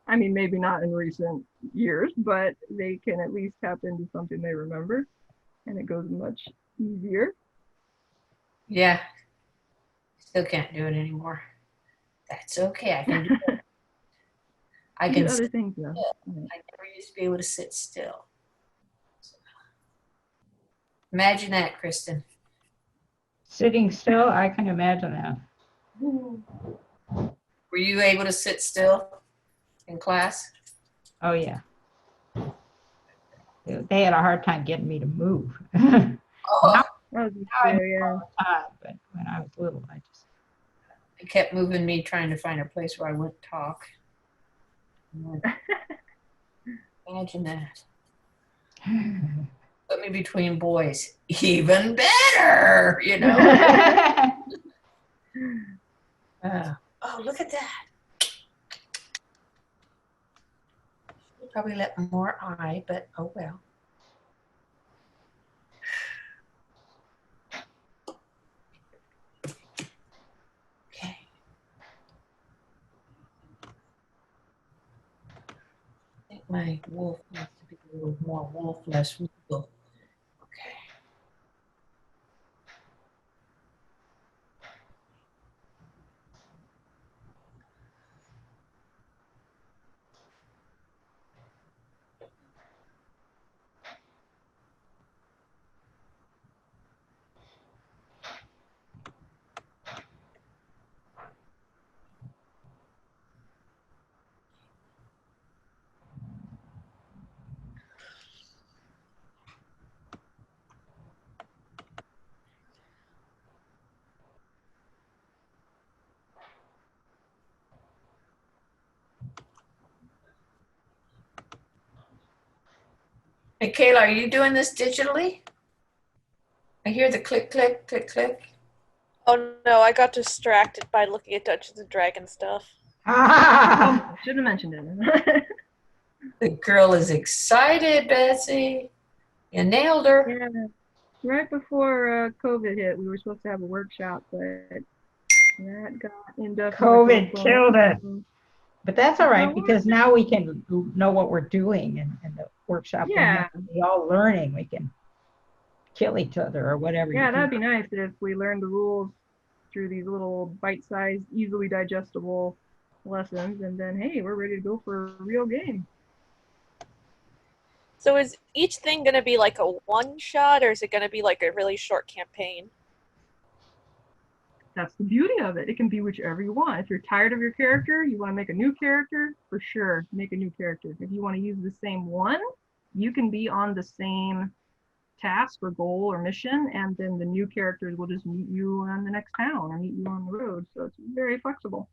I mean, maybe not in recent years, but they can at least tap into something they remember, and it goes much easier. Yeah. Still can't do it anymore. That's okay. I can do it. I Do can other sit things though. still. Yeah. I never used to be able to sit still. Imagine that, Kristen. Sitting still, I can imagine that. Were you able to sit still in class? Oh, yeah. They had a hard time getting me to move. Oh, That was just I there, yeah. But when I was little, I just. it kept moving me trying to find a place where I wouldn't talk. Imagine that. Put me between boys. Even better, you know. Oh, look at that. Should probably let more eye, but oh well. Okay. I think my wolf needs to be a little more wolf, less regal. Okay. Michaela, are you doing this digitally? I hear the click, click, click, click. Oh no, I got distracted by looking at Dungeons and Dragons stuff. Oh, should have mentioned it. The girl is excited, Betsy. You nailed her. Yeah. Right before COVID hit, we were supposed to have a workshop, but that got indefinitely COVID postponed. killed it. But that's all right No because now we can know what we're doing in the workshop. Yeah. We all learning. We can kill each other or whatever. Yeah, you that'd do. be nice if we learned the rules through these little bite-sized, easily digestible lessons, and then hey, we're ready to go for a real game. So is each thing gonna be like a one shot, or is it gonna be like a really short campaign? That's the beauty of it. It can be whichever you want. If you're tired of your character, you want to make a new character, for sure, make a new character. If you want to use the same one, you can be on the same task or goal or mission, and then the new characters will just meet you on the next town or meet you on the road. So it's very flexible.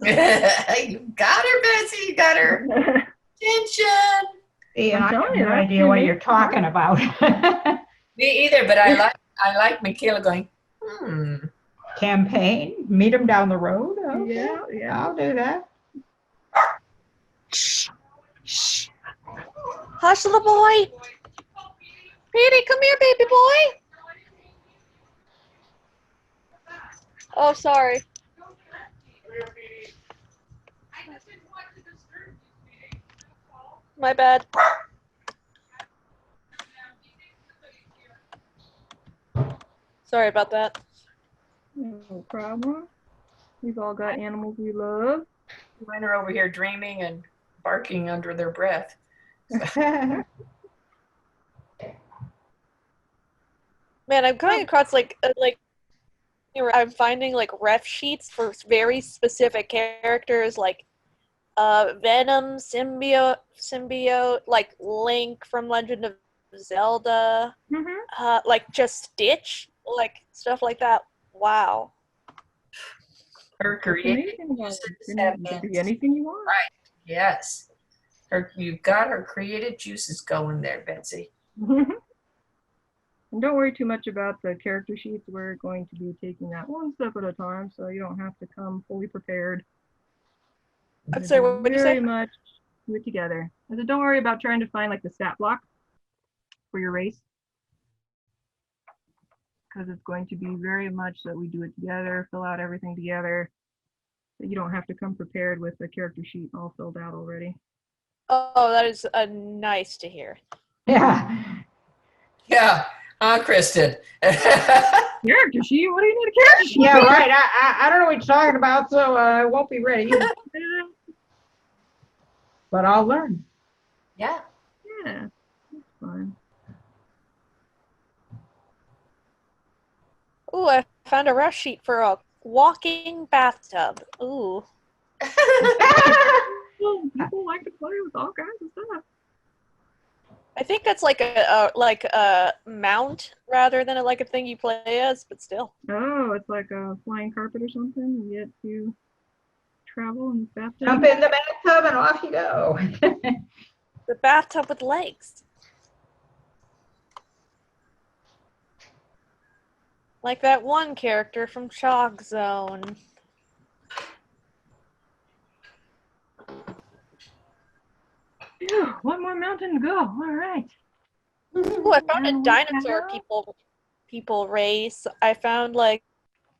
You got her, Betsy. You got her attention. See, I'm I have telling you, no that's idea what unique. you're talking about. Me either, but I like Michaela going, Campaign, meet them down the road. Okay, Yeah. I'll do that. Hush, little boy. Petey, come here, baby boy. Oh, sorry. My bad. Sorry about that. No problem. We've all got animals we love. Mine are over here dreaming and barking under their breath. Man, I'm coming across I'm finding like ref sheets for very specific characters, like Venom, symbiote, like Link from Legend of Zelda, Mm-hmm. like just Stitch, like stuff like that. Wow. Her created Amazing. juices You have can been be anything you want. yes. You've got her creative juices going there, Betsy. And don't worry too much about the character sheets. We're going to be taking that one step at a time, so you don't have to come fully prepared. I'm sorry, what did you say? Very much do it together. I said, don't worry about trying to find like the stat block for your race, because it's going to be very much that we do it together, fill out everything together. So you don't have to come prepared with the character sheet all filled out already. Oh, that is nice to hear. Yeah. Yeah, Kristen. Character sheet? What do you need a character sheet? Yeah, right. I don't know what you're talking about, so I won't be ready. But I'll learn. Yeah. Yeah, that's fine. Ooh, I found a rush sheet for a walking bathtub. Ooh. People like to play with all kinds of stuff. I think that's like a mount rather than like a thing you play as, but still. Oh, it's like a flying carpet or something. You get to travel in the bathtub. Jump in the bathtub and off you go. The bathtub with legs. Like that one character from Chalk Zone. Phew, one more mountain to go. All right. Ooh, I found a And we dinosaur have- people race. I found like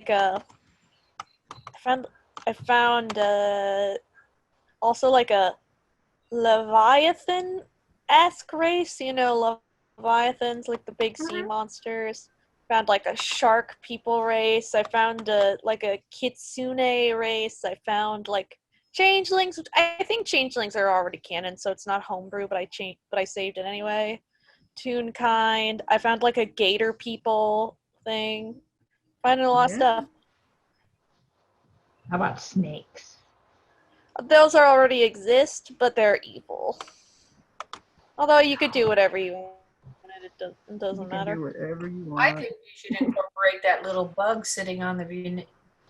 a I found also like a Leviathan-esque race, you know, Leviathans, like the big sea monsters. Found like a shark people race. I found like a kitsune race. I found like changelings. Which I think changelings are already canon, so it's not homebrew, but I saved it anyway. Toon kind. I found like a gator people thing. Finding a lot of Yeah. stuff. How about snakes? Those are already exist, but they're evil. Although you could do whatever you want. It doesn't You can matter. do whatever you want. I think you should incorporate that little bug sitting on the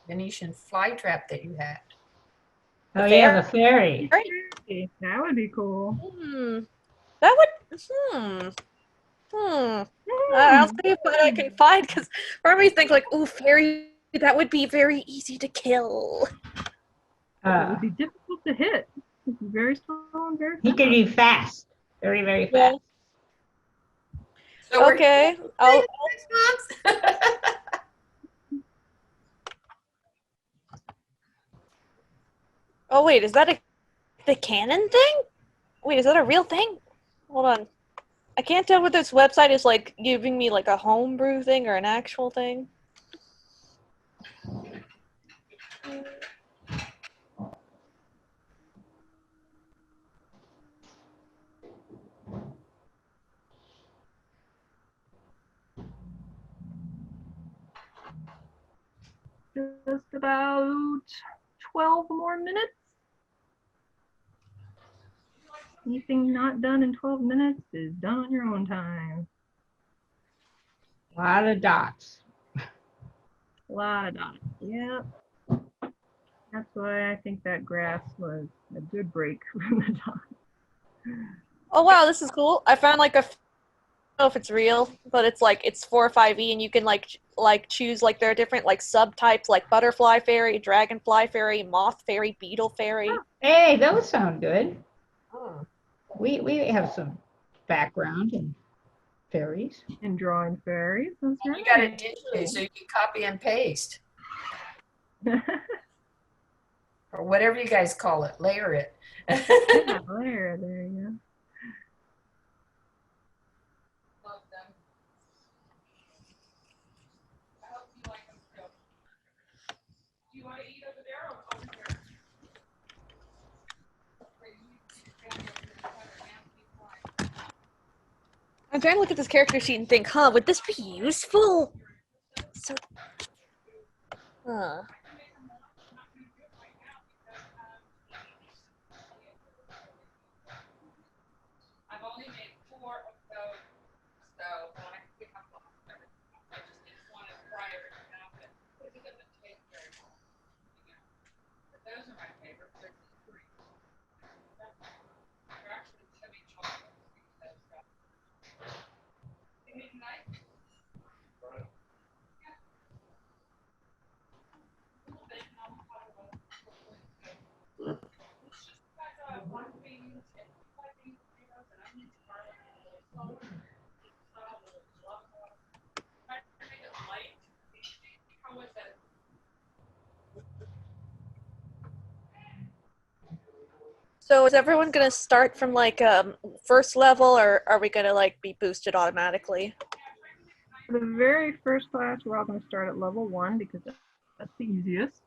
Venetian flytrap that you had. Oh yeah, the fairy. Hey, that would be cool. That would. I'll Hmm. see what I can find because part of me thinks like, ooh, fairy. That would be very easy to kill. It would be difficult to hit. It's very slow and very He fast. can be fast, very, very Yeah. fast. So we're Okay. I'll. Oh wait, is that the canon thing? Wait, is that a real thing? Hold on. I can't tell whether this website is like giving me like a homebrew thing or an actual thing. Just about 12 more minutes. Anything not done in 12 minutes is done on your own time. A lot of dots. A lot of dots. Yep. That's why I think that grass was a good break from the dot. Oh wow, this is cool. I found like a. I don't know if it's real, but it's like it's 4 or 5e, and you can like choose like there are different like subtypes like butterfly fairy, dragonfly fairy, moth fairy, beetle fairy. Hey, those sound good. Oh. We have some background in fairies. And drawing fairies. That's You got right. it digitally, so you can copy and paste or whatever you guys call it. Layer it. Yeah, there you go. Love them. I hope you like them too. Do you want to eat over there or over here? I'm trying to look at this character sheet and think, huh, would this be useful? So, huh. I've only made 4 of those, so when I pick up on them, I just didn't want to fry everything out because it doesn't taste very well. You know. But those are my favorite. They're free. They're actually chubby chocolate. You need a knife? A little bit, and I'll talk about it. It's just got 1 beans and 5 beans potatoes and onions, garlic, and a little salt. Salt, a little cilantro. Try to make it light. How was that? So is everyone gonna start from like first level, or are we gonna like be boosted automatically? For the very first class, we're all going to start at level 1 because that's the easiest.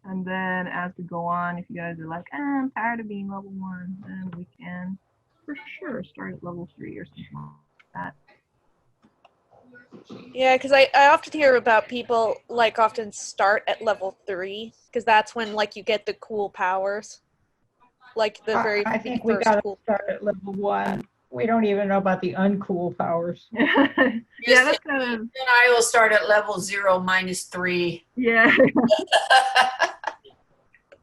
And then as we go on, if you guys are like, I'm tired of being level 1, then we can for sure start at level 3 or something like that. Yeah, because I often hear about people like often start at level 3 because that's when like you get the cool powers, like the very I think we first got to cool. start at level 1. We don't even know about the uncool powers. Yeah, that's kind of, And I will start at level 0 minus 3. yeah,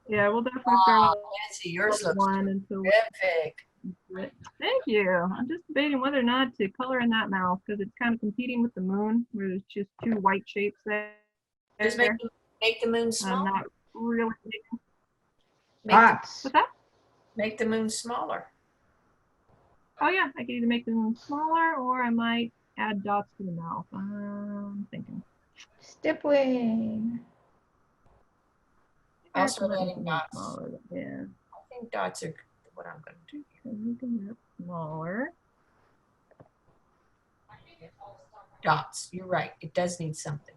yeah, we'll definitely Ah, start Nancy, at yours level looks 1 until we terrific. Thank you. I'm just debating whether or not to color in that mouth because it's kind of competing with the moon, where there's just 2 white shapes there. Just make the moon I'm small. not really. Dots. What's that? Make the moon smaller. Oh yeah, I could either make the moon smaller or I might add dots to the mouth. I'm thinking. Stippling. I'll I start can make adding the moon dots. smaller, but yeah. I think dots are what I'm going to do. Making that smaller. Dots. You're right. It does need something.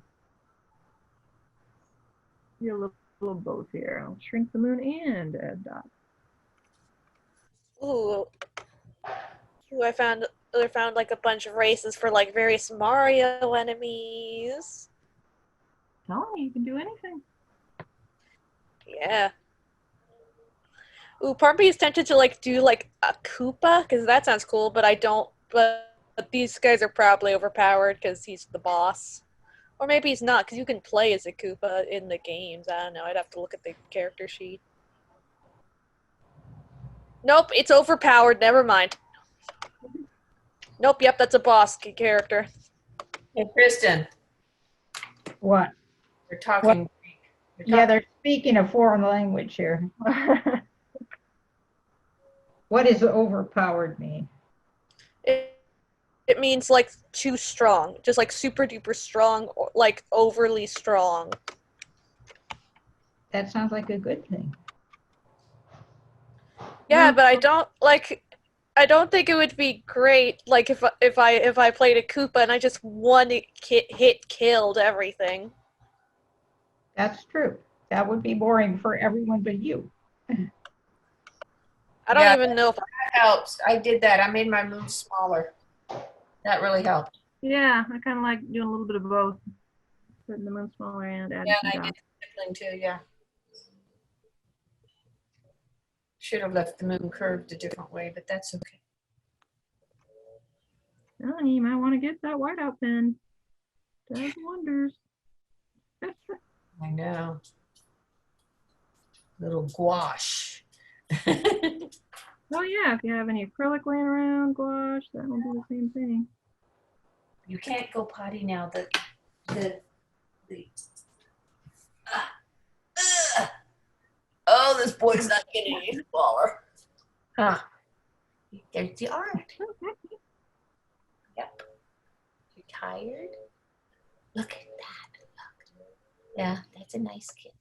Do a little both here. I'll shrink the moon and add dots. Ooh, I found like a bunch of races for like various Mario enemies. Telling you, you can do anything. Yeah. Ooh, part of me is tempted to like do like a Koopa because that sounds cool, but I don't. But these guys are probably overpowered because he's the boss, or maybe he's not because you can play as a Koopa in the games. I don't know. I'd have to look at the character sheet. Nope, it's overpowered. Never mind. Nope, yep, that's a boss character. Hey, Kristen, What? we're talking Greek. We're Yeah, talking- they're speaking a foreign language here. What does overpowered mean? It means like too strong, just like super duper strong, or like overly strong. That sounds like a good thing. Yeah, but I don't think it would be great like if I played a Koopa and I just one hit killed everything. That's true. That would be boring for everyone but you. I don't Yeah. even know if That helps. I did that. I made my moves smaller. That really helped. Yeah, I kind of like doing a little bit of both. Putting the moon smaller and adding Yeah, some and I dots. did the tippling too, yeah. Should have left the moon curved a different way, but that's okay. Oh, you might want to get that whiteout pen. Does wonders. I know. Little gouache. Oh yeah, if you have any acrylic laying around, gouache, that will do the same thing. You can't go potty now. The oh, this boy's not getting any smaller. Huh. There's the art. Yep. You're tired? Look at that. Look. Yeah, that's a nice kid.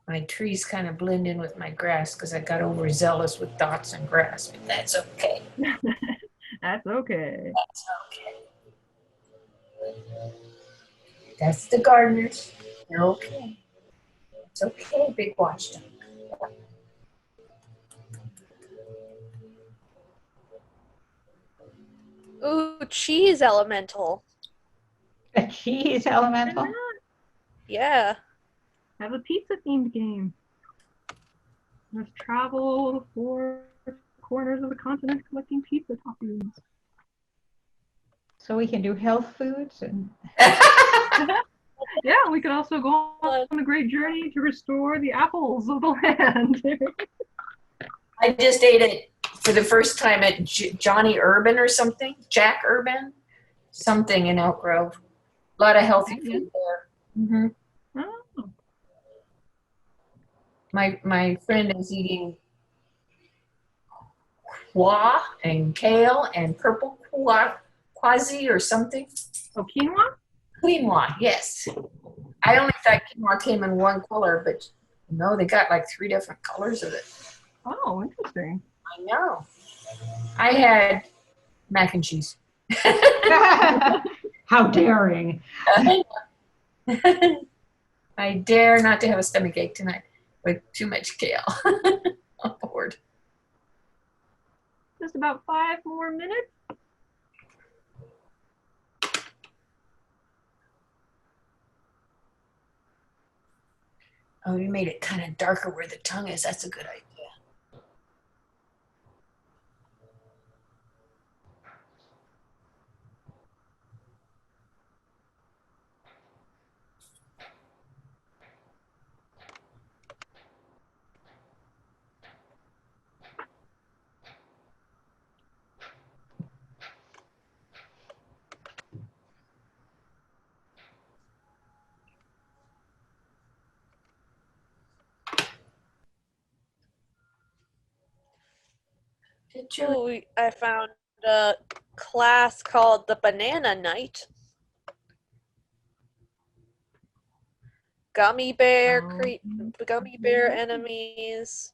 My trees kind of blend in with my grass because I got overzealous with dots and grass, but that's okay. That's okay. That's okay. That's the gardeners. They're okay. It's okay, big watchdog. ooh, cheese elemental. A cheese elemental? Yeah. Have a pizza themed game. Let's travel the four corners of the continent collecting pizza toppings. So we can do health foods and Yeah, we could also go on a great journey to restore the apples of the land. I just ate it for the first time at Johnny Urban or something. Jack Urban? Something in Elk Grove. A lot of healthy Yeah. food there. Mm-hmm. Oh, My friend is eating quinoa and kale and purple quasi or something. oh, quinoa? Quinoa, yes. I only thought quinoa came in one color, but no, they got like 3 different colors of it. Oh, interesting. I know. I had mac and cheese. how daring. I dare not to have a stomach ache tonight with too much kale on board. Just about 5 more minutes. Oh, you made it kind of darker where the tongue is. That's a good idea. Did you? Ooh, I found a class called the Banana Knight. Gummy bear gummy bear enemies,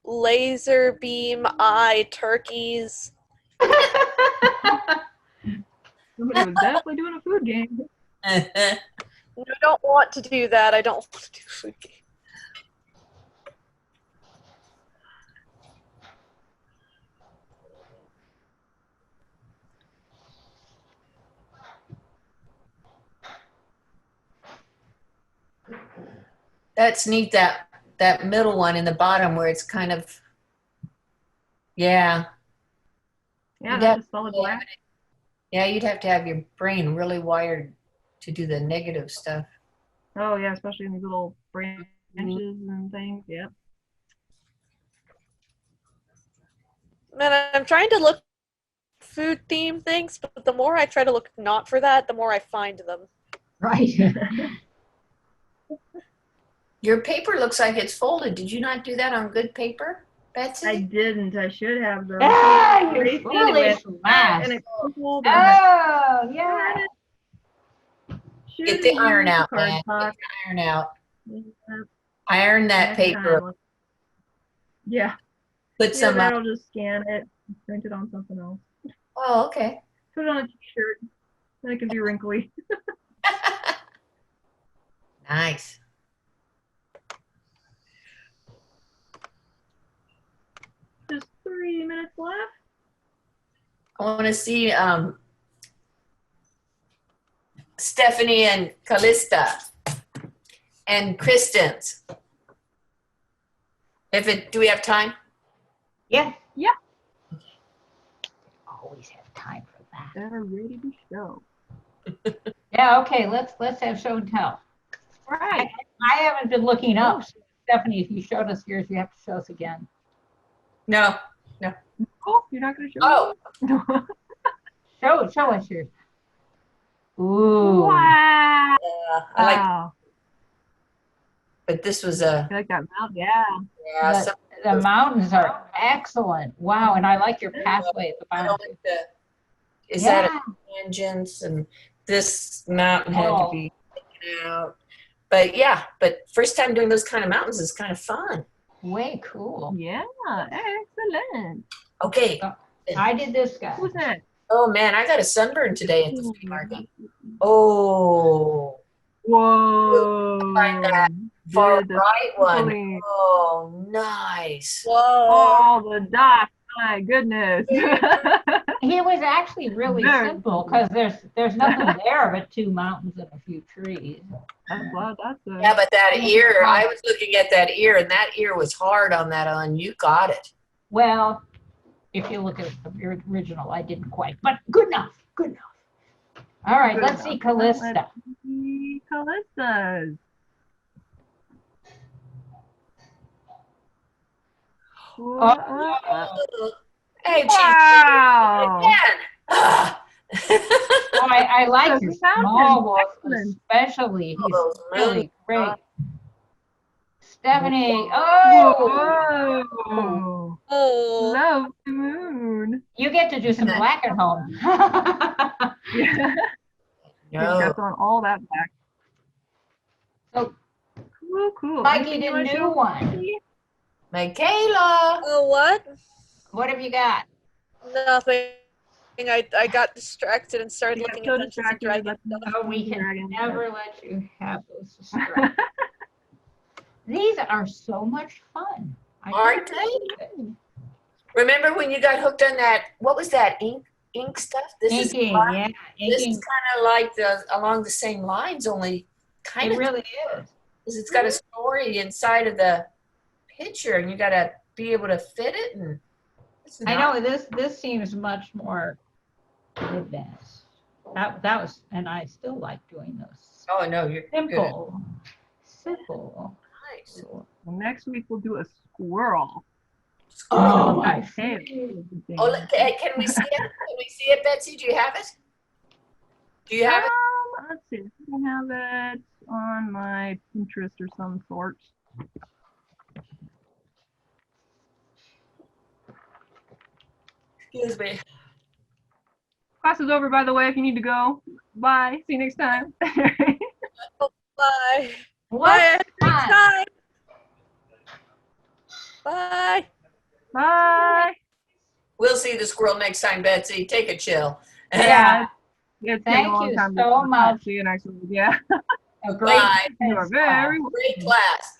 laser beam eye turkeys. Somebody was definitely doing a food game. I don't want to do that. I don't want to do food game. That's neat, that middle one in the bottom where it's kind of, yeah. Yeah, You'd that's have a solid to have black. Yeah, you'd have to have your brain really wired to do the negative stuff. Oh yeah, especially in these little branches and things. Yep. Man, I'm trying to look food theme things, but the more I try to look not for that, the more I find them. Right. Your paper looks like it's folded. Did you not do that on good paper, Betsy? I didn't. I should have though. Ah, you Racing, it foolish went, lass. and it crumpled. And I Oh, yeah. should Get the have iron used out, card man. stock. Get the iron out. Yeah, Iron that next paper. time. Yeah. Put Yeah, some. then I'll just scan it, print it on something else. Oh, okay. Put it on a t-shirt. Then it can be wrinkly. Nice. Just 3 minutes left. I want to see Stephanie and Callista and Kristen's. Do we have time? Yeah. Yeah. Always have time for that. They're ready to show. Yeah, okay, let's have show and tell. All right. I haven't been looking up. So Stephanie, if you showed us yours, you have to show us again. No. Oh, you're not going to show Oh, me? Show us yours. Ooh. Wow. I like, Wow. but this was a, You like that mouth? Yeah. yeah, The, the mountains are excellent. Wow, and I like your pathway at the I bottom. don't like the, is that Yeah. a tangents and this mountain had to Oh. be taken out. But yeah, but first time doing those kind of mountains is kind of fun. Way cool. Yeah. Excellent. Okay. I did this guy. Who's that? Oh man, I got a sunburn today at the flea market. Oh, Whoa. Find that far Did the right one. police- Oh, nice. Whoa. Oh, the dots. My goodness. He was actually really Very simple because there's nothing there but two mountains and a few trees. I'm glad that's a Yeah, but that ear, I was looking at that ear, and that ear was hard on that one. You got it. Well, if you look at the original, I didn't quite, but good enough. Good enough. All right, Good let's enough. see Callista. The Callistas. Hey, Chief. Wow. Again. Ah. Oh, I like So your we found small him. wolf, Excellent. especially. He's Those really great. moons. Stephanie, oh, Whoa. Oh. Love the moon. you get to do some black at home. Yeah. He's No. got on all that back. So, Cool, cool. Mikey Anything did you a wanna new show one. me? Michaela. Oh, what? What have you got? Nothing. I got distracted and started You got looking so at Dungeons and distracted Dragons. with Oh, we can Dragon. never let you have those distractions. These are so much fun. I Aren't can't believe it. Remember when you got hooked on that? What was that ink stuff? This Inking, is yeah, this inking. is kind of like along the same lines, only kind It of really is. because it's got a story inside of the picture, and you got to be able to fit it. And it's I not- know this seems much more advanced. That was, and I still like doing those. Oh no, you're good. Simple. Nice. Well, next week we'll do a squirrel. Oh, With my the tail. favorite. Oh, can we see it? Can we see it, Betsy? Do you have it? Do you have it? Let's see. I think I have it on my Pinterest or some sort. Excuse me. Class is over, by the way, if you need to go. Bye. See you next time. Bye. What? Bye. Next fun. time. Bye. Bye. We'll see the squirrel next time, Betsy. Take a chill. Yeah. It's Thank taken a long you time so to much. see you next week. Yeah. A great Bye. You are very Great class.